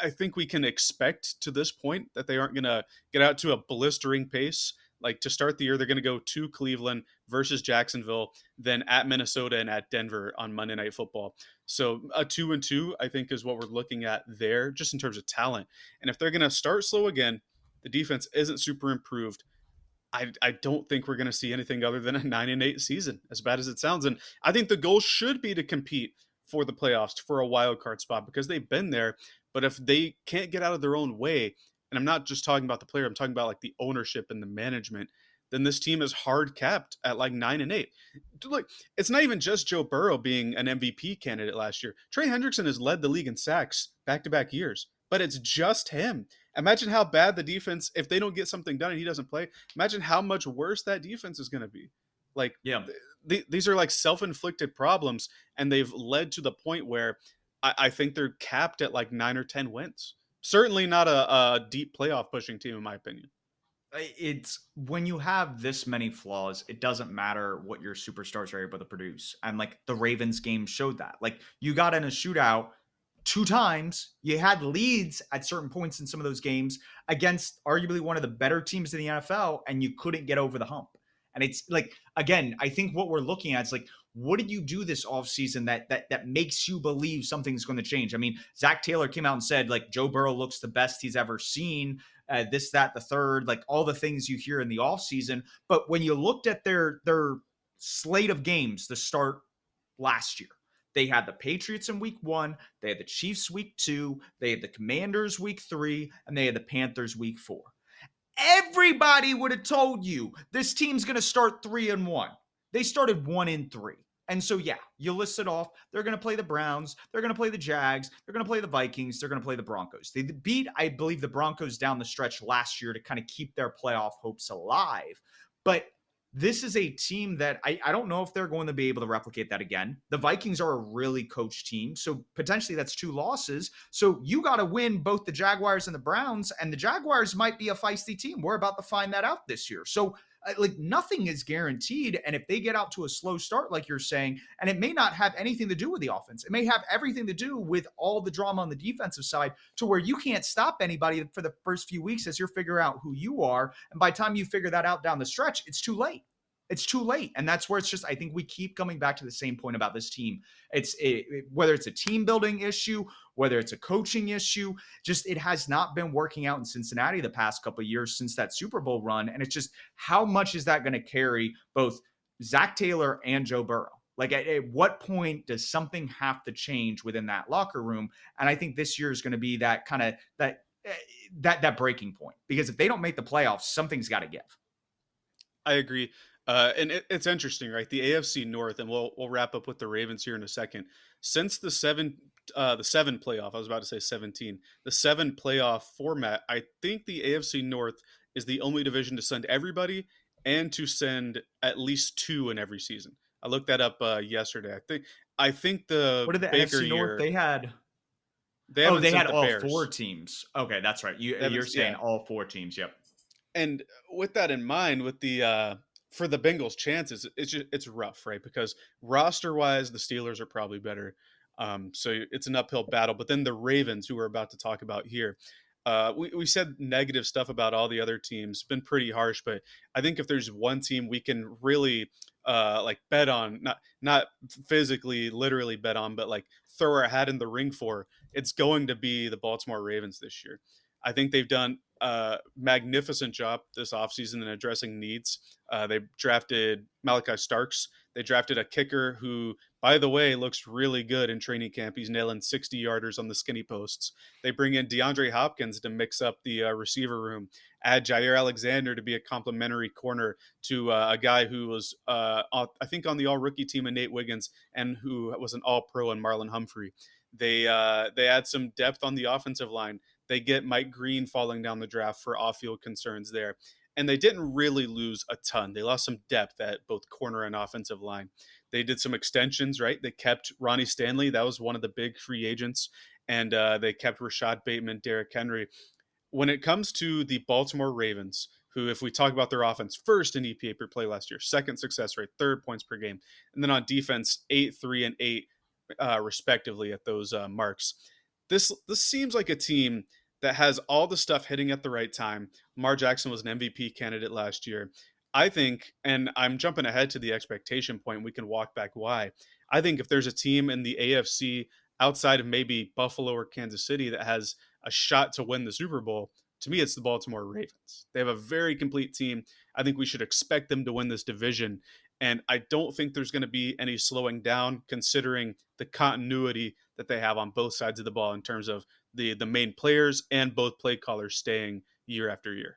I think we can expect to this point that they aren't going to get out to a blistering pace. Like to start the year, they're going to go to Cleveland versus Jacksonville, then at Minnesota and at Denver on Monday Night Football. So a 2-2, I think, is what we're looking at there, just in terms of talent. And if they're going to start slow again, the defense isn't super improved. I don't think we're going to see anything other than a 9-8 season, as bad as it sounds. And I think the goal should be to compete for the playoffs, for a wild card spot, because they've been there. But if they can't get out of their own way, and I'm not just talking about the player, I'm talking about like the ownership and the management, then this team is hard capped at like 9-8. Look, it's not even just Joe Burrow being an MVP candidate last year. Trey Hendrickson has led the league in sacks back to back years, but it's just him. Imagine how bad the defense, if they don't get something done and he doesn't play, imagine how much worse that defense is going to be. Like, Yeah. these are like self inflicted problems, and they've led to the point where I think they're capped at like 9 or 10 wins. Certainly not a deep playoff pushing team, in my opinion. It's when you have this many flaws, it doesn't matter what your superstars are able to produce. And like the Ravens game showed that. Like you got in a shootout two times, you had leads at certain points in some of those games against arguably one of the better teams in the NFL, and you couldn't get over the hump. And it's like, again, I think what we're looking at is like, what did you do this offseason that makes you believe something's going to change? I mean, Zach Taylor came out and said like Joe Burrow looks the best he's ever seen, this, that, the third, like all the things you hear in the offseason. But when you looked at their slate of games to start last year, they had the Patriots in week 1, they had the Chiefs week 2, they had the Commanders week 3, and they had the Panthers week 4. Everybody would have told you this team's going to start 3-1. They started 1-3. And so, yeah, you list it off. They're going to play the Browns. They're going to play the Jags. They're going to play the Vikings. They're going to play the Broncos. They beat, I believe, the Broncos down the stretch last year to kind of keep their playoff hopes alive. But this is a team that I don't know if they're going to be able to replicate that again. The Vikings are a really coached team. So potentially that's 2 losses. So you got to win both the Jaguars and the Browns. And the Jaguars might be a feisty team. We're about to find that out this year. So like nothing is guaranteed. And if they get out to a slow start, like you're saying, and it may not have anything to do with the offense, it may have everything to do with all the drama on the defensive side to where you can't stop anybody for the first few weeks as you're figuring out who you are. And by the time you figure that out down the stretch, it's too late. It's too late. And that's where it's just, I think we keep coming back to the same point about this team. Whether it's a team building issue, whether it's a coaching issue, just it has not been working out in Cincinnati the past couple of years since that Super Bowl run. And it's just, how much is that going to carry both Zach Taylor and Joe Burrow? Like at what point does something have to change within that locker room? And I think this year is going to be that kind of that breaking point, because if they don't make the playoffs, something's got to give. I agree. And it's interesting, right? The AFC North, and we'll wrap up with the Ravens here in a second. Since the 7 playoff, I was about to say 17, the 7 playoff format, I think the AFC North is the only division to send everybody and to send at least 2 in every season. I looked that up yesterday. I think What the did the Baker NFC North? year, They had they Oh, haven't they sent had the all 4 Bears. teams. Okay, that's right. They You're haven't, saying yeah. all 4 teams. Yep. And with that in mind, with the for the Bengals' chances, it's rough, right? Because roster wise, the Steelers are probably better. So it's an uphill battle. But then the Ravens, who we're about to talk about here, we said negative stuff about all the other teams, been pretty harsh. But I think if there's one team we can really like bet on, not physically, literally bet on, but like throw our hat in the ring for, it's going to be the Baltimore Ravens this year. I think they've done a magnificent job this offseason in addressing needs. They drafted Malachi Starks. They drafted a kicker who, by the way, looks really good in training camp. He's nailing 60-yarders on the skinny posts. They bring in DeAndre Hopkins to mix up the receiver room, add Jair Alexander to be a complimentary corner to a guy who was, I think, on the all rookie team of Nate Wiggins and who was an all pro in Marlon Humphrey. They add some depth on the offensive line. They get Mike Green falling down the draft for off field concerns there. And they didn't really lose a ton. They lost some depth at both corner and offensive line. They did some extensions, right? They kept Ronnie Stanley. That was one of the big free agents. And they kept Rashad Bateman, Derrick Henry. When it comes to the Baltimore Ravens, who, if we talk about their offense, first in EPA per play last year, second success rate, third points per game, and then on defense, 8, 3, and 8, respectively, at those marks. This seems like a team that has all the stuff hitting at the right time. Lamar Jackson was an MVP candidate last year. I think, and I'm jumping ahead to the expectation point, we can walk back why. I think if there's a team in the AFC outside of maybe Buffalo or Kansas City that has a shot to win the Super Bowl, to me, it's the Baltimore Ravens. They have a very complete team. I think we should expect them to win this division. And I don't think there's going to be any slowing down considering the continuity that they have on both sides of the ball in terms of the main players and both play callers staying year after year.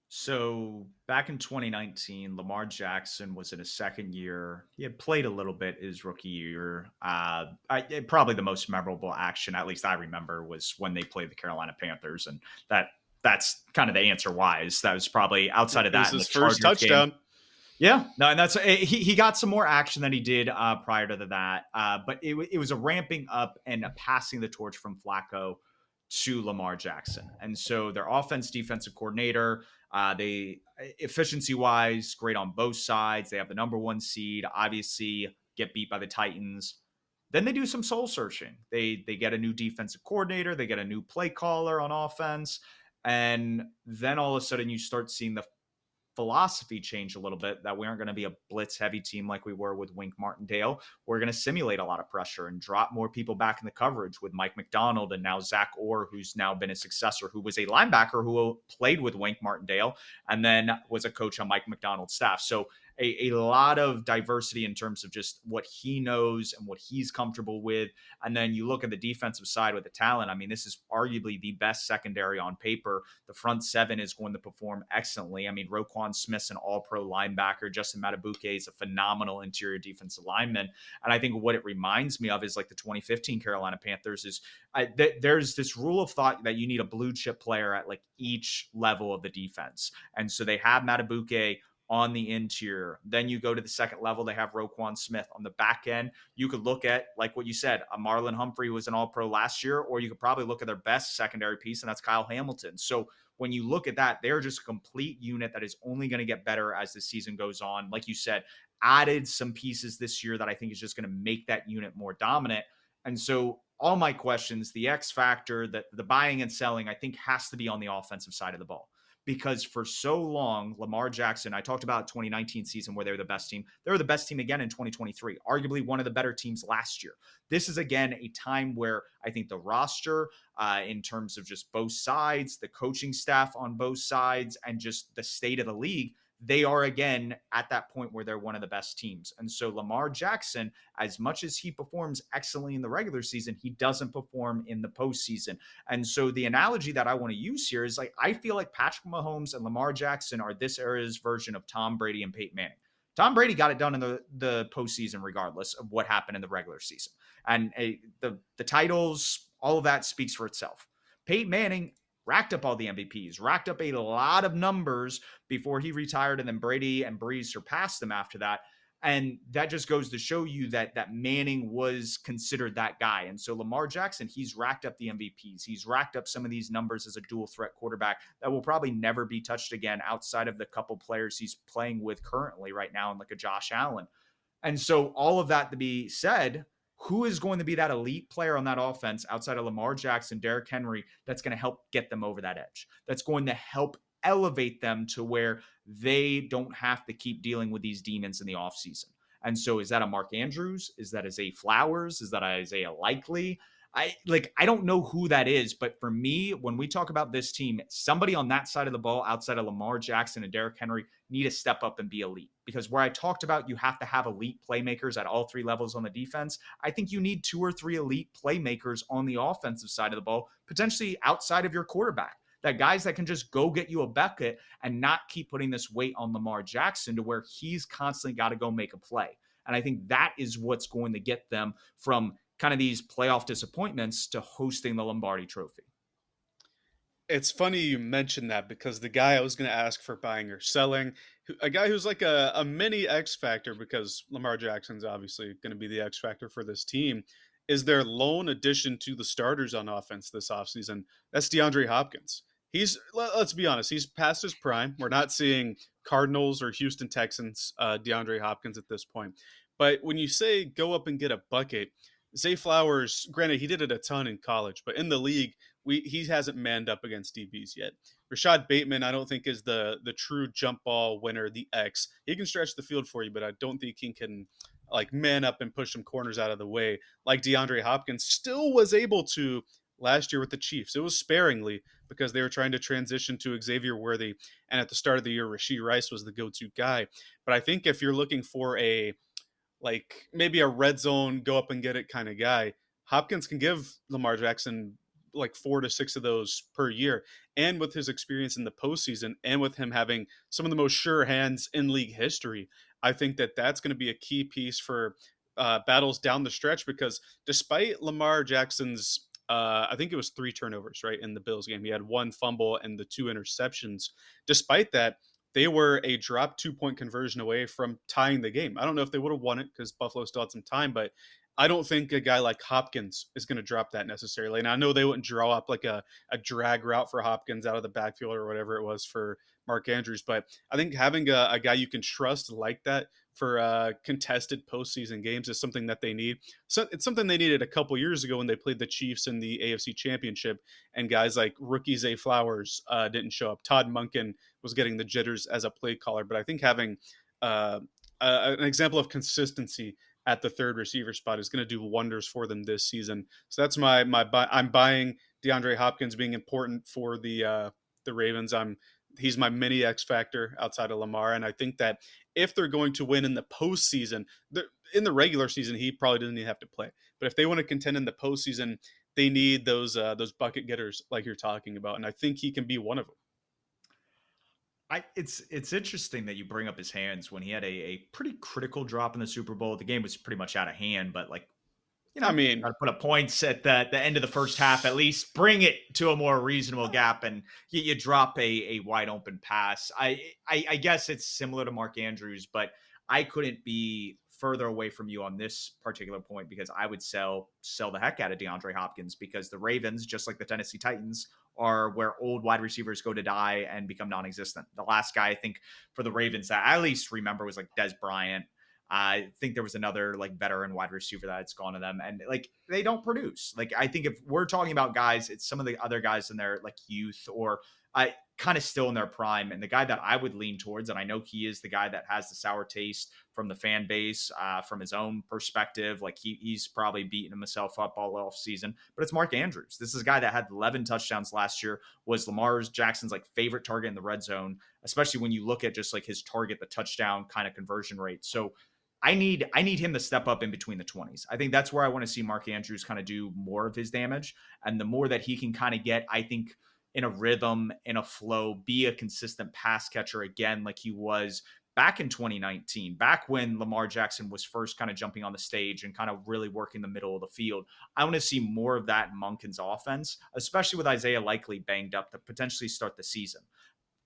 So back in 2019, Lamar Jackson was in his second year. He had played a little bit his rookie year. Probably the most memorable action, at least I remember, was when they played the Carolina Panthers, and that's kind of the answer. Why is that was probably outside of It was that in the his first Chargers game. touchdown. Yeah, no, and that's he got some more action than he did prior to that, but it was a ramping up and a passing the torch from Flacco to Lamar Jackson, and so their offense defensive coordinator, they efficiency wise great on both sides. They have the number one seed, obviously get beat by the Titans. Then they do some soul searching. They get a new defensive coordinator, they get a new play caller on offense, and then all of a sudden you start seeing the philosophy change a little bit, that we aren't going to be a blitz heavy team like we were with Wink Martindale. We're going to simulate a lot of pressure and drop more people back in the coverage with Mike McDonald and now Zach Orr, who's now been a successor, who was a linebacker who played with Wink Martindale and then was a coach on Mike McDonald's staff. So a lot of diversity in terms of just what he knows and what he's comfortable with. And then you look at the defensive side with the talent. I mean, this is arguably the best secondary on paper. The front seven is going to perform excellently. I mean, Roquan Smith's an all-pro linebacker. Justin Matabuke is a phenomenal interior defensive lineman. And I think what it reminds me of is like the 2015 Carolina Panthers is there's this rule of thought that you need a blue chip player at like each level of the defense. And so they have Matabuke on the interior. Then you go to the second level, they have Roquan Smith. On the back end, you could look at, like what you said, a Marlon Humphrey was an all-pro last year, or you could probably look at their best secondary piece, and that's Kyle Hamilton. So when you look at that, they're just a complete unit that is only going to get better as the season goes on. Like you said, added some pieces this year that I think is just going to make that unit more dominant. And so all my questions, the X factor, that the buying and selling, I think has to be on the offensive side of the ball. Because for so long, Lamar Jackson, I talked about 2019 season where they were the best team. They were the best team again in 2023, arguably one of the better teams last year. This is, again, a time where I think the roster, in terms of just both sides, the coaching staff on both sides, and just the state of the league, they are, again, at that point where they're one of the best teams. And so Lamar Jackson, as much as he performs excellently in the regular season, he doesn't perform in the postseason. And so the analogy that I want to use here is like, I feel like Patrick Mahomes and Lamar Jackson are this era's version of Tom Brady and Peyton Manning. Tom Brady got it done in the postseason, regardless of what happened in the regular season. And the titles, all of that speaks for itself. Peyton Manning racked up all the MVPs, racked up a lot of numbers before he retired, and then Brady and Breeze surpassed him after that. And that just goes to show you that Manning was considered that guy. And so Lamar Jackson, he's racked up the MVPs. He's racked up some of these numbers as a dual threat quarterback that will probably never be touched again outside of the couple players he's playing with currently right now, and like a Josh Allen. And so all of that to be said, who is going to be that elite player on that offense outside of Lamar Jackson, Derrick Henry, that's going to help get them over that edge? That's going to help elevate them to where they don't have to keep dealing with these demons in the offseason. And so is that a Mark Andrews? Is that a Zay Flowers? Is that a Isaiah Likely? I don't know who that is, but for me, when we talk about this team, somebody on that side of the ball outside of Lamar Jackson and Derrick Henry need to step up and be elite. Because where I talked about you have to have elite playmakers at all three levels on the defense, I think you need two or three elite playmakers on the offensive side of the ball, potentially outside of your quarterback. That guys that can just go get you a bucket and not keep putting this weight on Lamar Jackson to where he's constantly got to go make a play. And I think that is what's going to get them from kind of these playoff disappointments to hosting the Lombardi Trophy. It's funny you mentioned that because the guy I was going to ask for buying or selling, a guy who's like a mini X factor, because Lamar Jackson's obviously going to be the X factor for this team, is their lone addition to the starters on offense this offseason. That's DeAndre Hopkins. Let's be honest, he's past his prime. We're not seeing Cardinals or Houston Texans DeAndre Hopkins at this point. But when you say go up and get a bucket, Zay Flowers, granted, he did it a ton in college, but in the league, he hasn't manned up against DBs yet. Rashad Bateman, I don't think is the true jump ball winner, the X. He can stretch the field for you, but I don't think he can like man up and push some corners out of the way like DeAndre Hopkins still was able to last year with the Chiefs. It was sparingly because they were trying to transition to Xavier Worthy, and at the start of the year, Rashee Rice was the go-to guy. But I think if you're looking for a like maybe a red zone, go up and get it kind of guy, Hopkins can give Lamar Jackson like 4 to 6 of those per year. And with his experience in the postseason and with him having some of the most sure hands in league history, I think that that's going to be a key piece for battles down the stretch because despite Lamar Jackson's I think it was 3 turnovers, right, in the Bills game. He had 1 fumble and the 2 interceptions. Despite that, they were a drop 2 point conversion away from tying the game. I don't know if they would have won it because Buffalo still had some time, but I don't think a guy like Hopkins is going to drop that necessarily. And I know they wouldn't draw up like a drag route for Hopkins out of the backfield or whatever it was for Mark Andrews. But I think having a guy you can trust like that for contested postseason games is something that they need. So it's something they needed a couple years ago when they played the Chiefs in the AFC Championship, and guys like rookie Zay Flowers didn't show up. Todd Monken was getting the jitters as a play caller, but I think having an example of consistency at the third receiver spot is going to do wonders for them this season. So that's I'm buying DeAndre Hopkins being important for the Ravens. He's my mini X factor outside of Lamar, and I think that if they're going to win in the postseason, in the regular season he probably doesn't even have to play. But if they want to contend in the postseason, they need those bucket getters like you're talking about, and I think he can be one of them. It's interesting that you bring up his hands when he had a pretty critical drop in the Super Bowl. The game was pretty much out of hand, but like I mean, got to put up points at the end of the first half, at least bring it to a more reasonable gap, and you drop a wide open pass. I guess it's similar to Mark Andrews, but I couldn't be further away from you on this particular point because I would sell the heck out of DeAndre Hopkins because the Ravens, just like the Tennessee Titans, are where old wide receivers go to die and become non-existent. The last guy I think for the Ravens that I at least remember was like Des Bryant. I think there was another like veteran wide receiver that it's gone to them, and like they don't produce. Like I think if we're talking about guys, it's some of the other guys in their like youth or I kind of still in their prime. And the guy that I would lean towards, and I know he is the guy that has the sour taste from the fan base, from his own perspective. Like he's probably beating himself up all off season, but it's Mark Andrews. This is a guy that had 11 touchdowns last year, was Lamar Jackson's like favorite target in the red zone, especially when you look at just like his target, the touchdown kind of conversion rate. So I need him to step up in between the 20s. I think that's where I want to see Mark Andrews kind of do more of his damage. And the more that he can kind of get, I think, in a rhythm, in a flow, be a consistent pass catcher again, like he was back in 2019, back when Lamar Jackson was first kind of jumping on the stage and kind of really working the middle of the field. I want to see more of that in Monken's offense, especially with Isaiah Likely banged up to potentially start the season.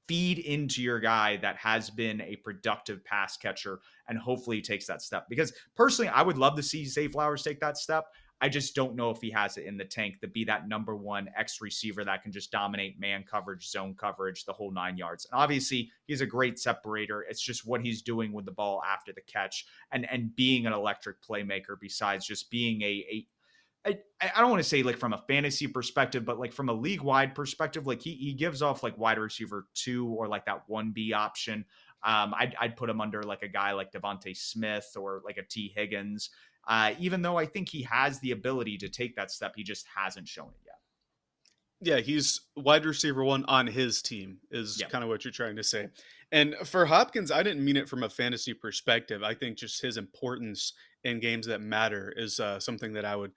Feed into your guy that has been a productive pass catcher and hopefully he takes that step. Because personally, I would love to see Zay Flowers take that step. I just don't know if he has it in the tank to be that number one X receiver that can just dominate man coverage, zone coverage, the whole 9 yards. And obviously, he's a great separator. It's just what he's doing with the ball after the catch and being an electric playmaker besides just being I don't want to say like from a fantasy perspective, but like from a league wide perspective, like he gives off like wide receiver 2 or like that 1B option. I'd put him under like a guy like Devontae Smith or like a T Higgins. even though I think he has the ability to take that step, he just hasn't shown it yet. Yeah, he's wide receiver one on his team, is Yeah. kind of what you're trying to say. And for Hopkins, I didn't mean it from a fantasy perspective. I think just his importance in games that matter is something that I would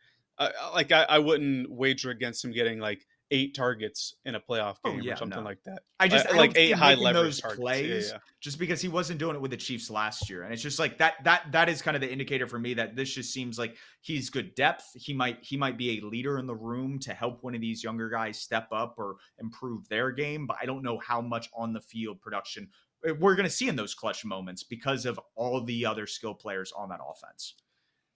like. I wouldn't wager against him getting like 8 targets in a playoff Oh game or yeah, something no. like that. I Like don't see eight him high making leverage those targets. Yeah, plays yeah. just because he wasn't doing it with the Chiefs last year. And it's just like that is kind of the indicator for me that this just seems like he's good depth. He might be a leader in the room to help one of these younger guys step up or improve their game, but I don't know how much on the field production we're going to see in those clutch moments because of all the other skill players on that offense.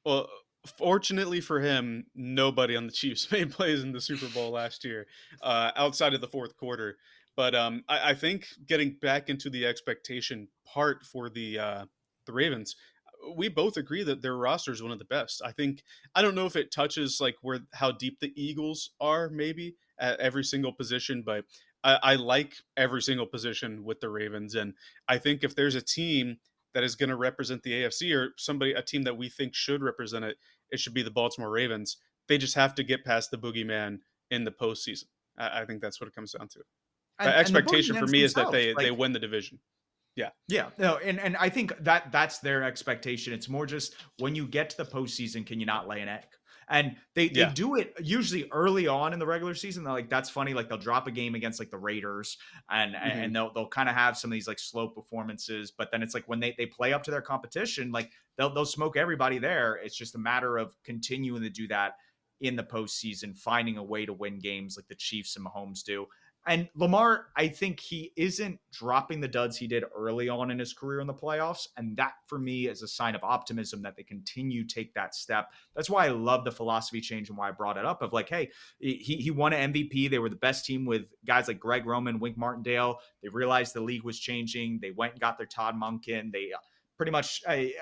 Well, fortunately for him, nobody on the Chiefs made plays in the Super Bowl last year, outside of the fourth quarter. But I think getting back into the expectation part for the Ravens, we both agree that their roster is one of the best. I don't know if it touches like where how deep the Eagles are, maybe at every single position, but I like every single position with the Ravens, and I think if there's a team that is going to represent the AFC or a team that we think should represent it, it should be the Baltimore Ravens. They just have to get past the boogeyman in the postseason. I think that's what it comes down to. The And the expectation for boogeyman's me is that themselves, they like win the division. Yeah. yeah, no, and I think that that's their expectation. It's more just when you get to the postseason, can you not lay an egg? And they Yeah. do it usually early on in the regular season. They're like, that's funny. Like they'll drop a game against like the Raiders, Hmm. and they'll kind of have some of these like slow performances. But then it's like when they play up to their competition, like they'll smoke everybody there. It's just a matter of continuing to do that in the postseason, finding a way to win games like the Chiefs and Mahomes do. And Lamar, I think he isn't dropping the duds he did early on in his career in the playoffs. And that for me is a sign of optimism that they continue to take that step. That's why I love the philosophy change and why I brought it up of like, hey, he won an MVP. They were the best team with guys like Greg Roman, Wink Martindale. They realized the league was changing. They went and got their Todd Monken. They pretty much I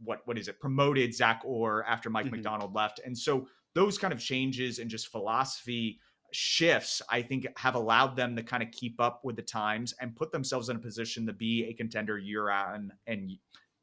what is it? Promoted Zach Orr after Mike Hmm. McDonald left. And so those kind of changes and just philosophy shifts, I think, have allowed them to kind of keep up with the times and put themselves in a position to be a contender year out and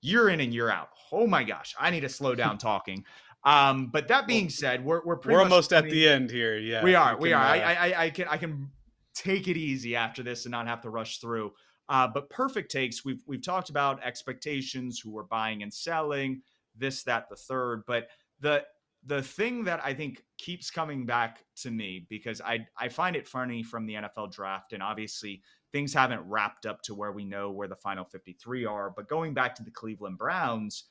year in and year out. Oh my gosh, I need to slow down talking. But that being Well, said, we're pretty we're much almost at 20. the end here. Yeah. We We are. We can are. I can take it easy after this and not have to rush through. But Purrfect Takes, we've talked about expectations, who we're buying and selling, this, that, the third. But the the thing that I think keeps coming back to me because I find it funny from the NFL draft, and obviously things haven't wrapped up to where we know where the final 53 are. But going back to the Cleveland Browns,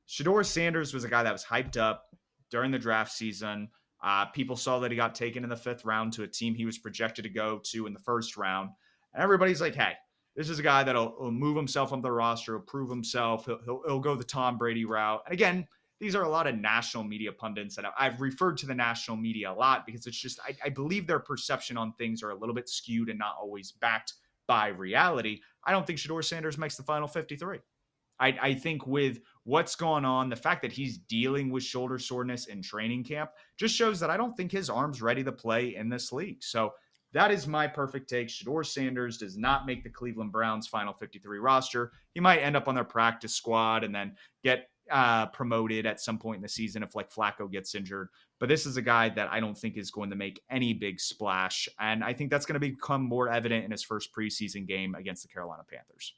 Shador Sanders was a guy that was hyped up during the draft season. People saw that he got taken in the fifth round to a team he was projected to go to in the first round. And everybody's like, hey, this is a guy that'll move himself on the roster, he'll prove himself, he'll go the Tom Brady route. And again, these are a lot of national media pundits that I've referred to the national media a lot because it's just, I believe their perception on things are a little bit skewed and not always backed by reality. I don't think Shador Sanders makes the final 53. I think with what's gone on, the fact that he's dealing with shoulder soreness in training camp just shows that I don't think his arm's ready to play in this league. So that is my perfect take. Shador Sanders does not make the Cleveland Browns final 53 roster. He might end up on their practice squad and then get promoted at some point in the season if like Flacco gets injured. But this is a guy that I don't think is going to make any big splash. And I think that's going to become more evident in his first preseason game against the Carolina Panthers.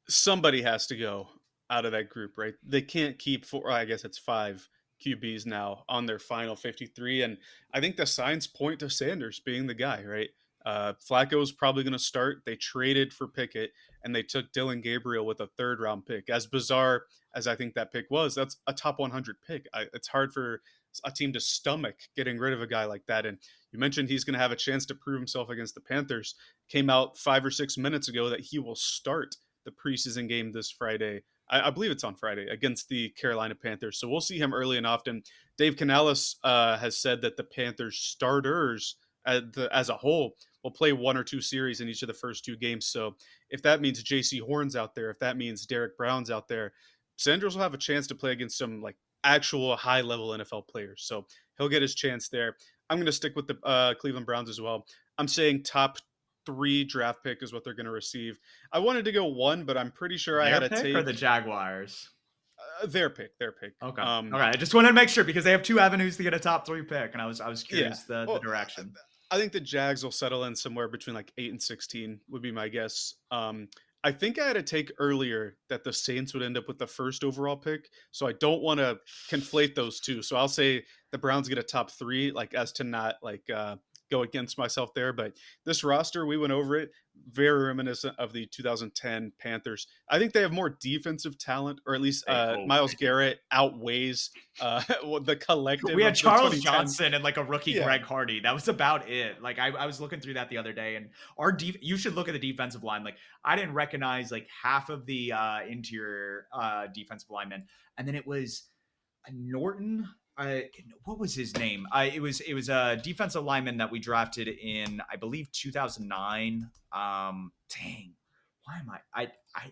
Somebody has to go out of that group, right? They can't keep four. I guess it's five QBs now on their final 53, and I think the signs point to Sanders being the guy, right? Flacco is probably going to start. They traded for Pickett, and they took Dylan Gabriel with a third round pick. As bizarre as I think that pick was, that's a top 100 pick. It's hard for a team to stomach getting rid of a guy like that. And you mentioned he's going to have a chance to prove himself against the Panthers. Came out 5 or 6 minutes ago that he will start the preseason game this Friday. I believe it's on Friday against the Carolina Panthers. So we'll see him early and often. Dave Canales has said that the Panthers starters as a whole will play 1 or 2 series in each of the first 2 games. So if that means JC Horn's out there, if that means Derek Brown's out there, Sanders will have a chance to play against some like actual high level NFL players. So he'll get his chance there. I'm going to stick with the Cleveland Browns as well. I'm saying top 3 draft pick is what they're going to receive. I wanted to go 1, but I'm pretty sure I Their had a pick or take. the Jaguars? their pick. Okay. Okay. I just wanted to make sure because they have two avenues to get a top three pick, and I was Yeah. curious the Well, direction. I think the Jags will settle in somewhere between like 8 and 16 would be my guess. I think I had a take earlier that the Saints would end up with the first overall pick, so I don't want to conflate those two. So I'll say the Browns get a top 3, like as to not like go against myself there. But this roster, we went over it, very reminiscent of the 2010 Panthers. I think they have more defensive talent, or at least Miles They do. Garrett outweighs the We collective had of the Charles 2010s. Johnson and like a rookie Yeah. Greg Hardy. That was about it. Like I was looking through that the other day, and you should look at the defensive line. Like I didn't recognize like half of the interior defensive linemen, and then it was Norton. What was his name? It was a defensive lineman that we drafted in I believe 2009. Dang, why am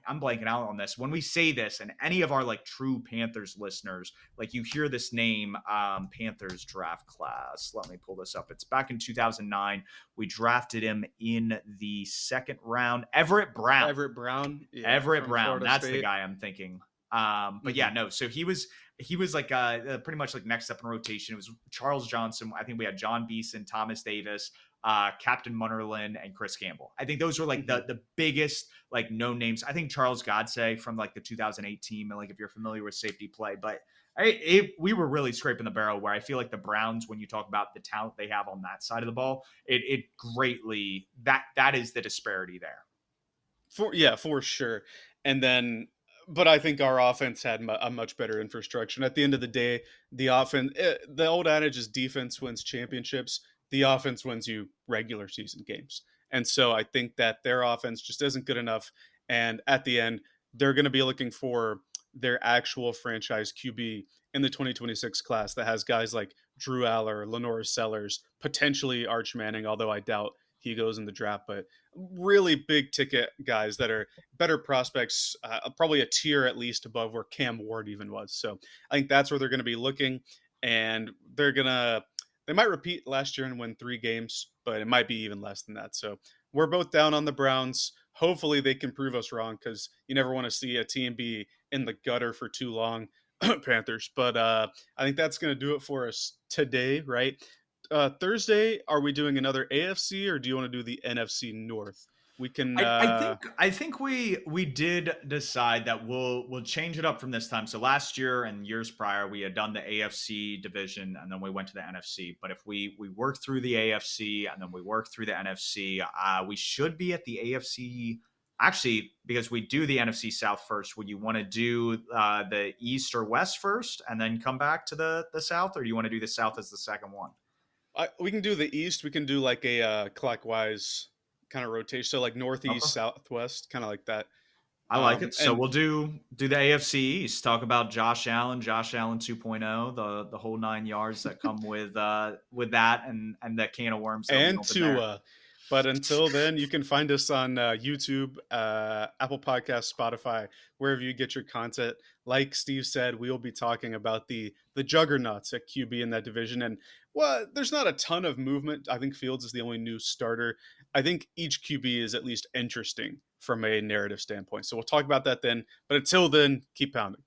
I'm blanking out on this. When we say this, and any of our like true Panthers listeners, like you hear this name, Panthers draft class. Let me pull this up. It's back in 2009. We drafted him in the second round. Everett Brown. Everett Brown, yeah, Everett from Brown. Florida That's the State. guy I'm thinking. But yeah, Mhm. no. So he was like pretty much like next up in rotation. It was Charles Johnson. I think we had John Beeson, Thomas Davis, Captain Munnerlin, and Chris Campbell. I think those were like Mhm. the biggest like no names. I think Charles Godsey from like the 2008 team, and like if you're familiar with safety play, but we were really scraping the barrel. Where I feel like the Browns, when you talk about the talent they have on that side of the ball, it greatly that is the disparity there. For sure. And then, but I think our offense had a much better infrastructure. And at the end of the day, the old adage is defense wins championships. The offense wins you regular season games. And so I think that their offense just isn't good enough. And at the end, they're going to be looking for their actual franchise QB in the 2026 class that has guys like Drew Aller, Lenore Sellers, potentially Arch Manning, although I doubt he goes in the draft, but really big ticket guys that are better prospects, probably a tier at least above where Cam Ward even was. So I think that's where they're going to be looking, and they might repeat last year and win 3 games, but it might be even less than that. So we're both down on the Browns. Hopefully they can prove us wrong because you never want to see a team be in the gutter for too long. Panthers, but I think that's going to do it for us today, right? Thursday, are we doing another AFC or do you want to do the NFC North? We can. I think we did decide that we'll change it up from this time. So last year and years prior, we had done the AFC division and then we went to the NFC. But if we work through the AFC and then we work through the NFC, we should be at the AFC. Actually, because we do the NFC South first, would you want to do the East or West first and then come back to the South, or do you want to do the South as the second one? We can do the East. We can do like a clockwise kind of rotation, so like Okay. Northeast, Southwest, kind of like that. I like it. So And we'll do the AFC East. Talk about Josh Allen 2.0, the whole 9 yards that come with that and that can of worms that we and opened there. Tua. But until then, you can find us on YouTube, Apple Podcasts, Spotify, wherever you get your content. Like Steve said, we will be talking about the juggernauts at QB in that division. And well, there's not a ton of movement. I think Fields is the only new starter. I think each QB is at least interesting from a narrative standpoint. So we'll talk about that then. But until then, keep pounding.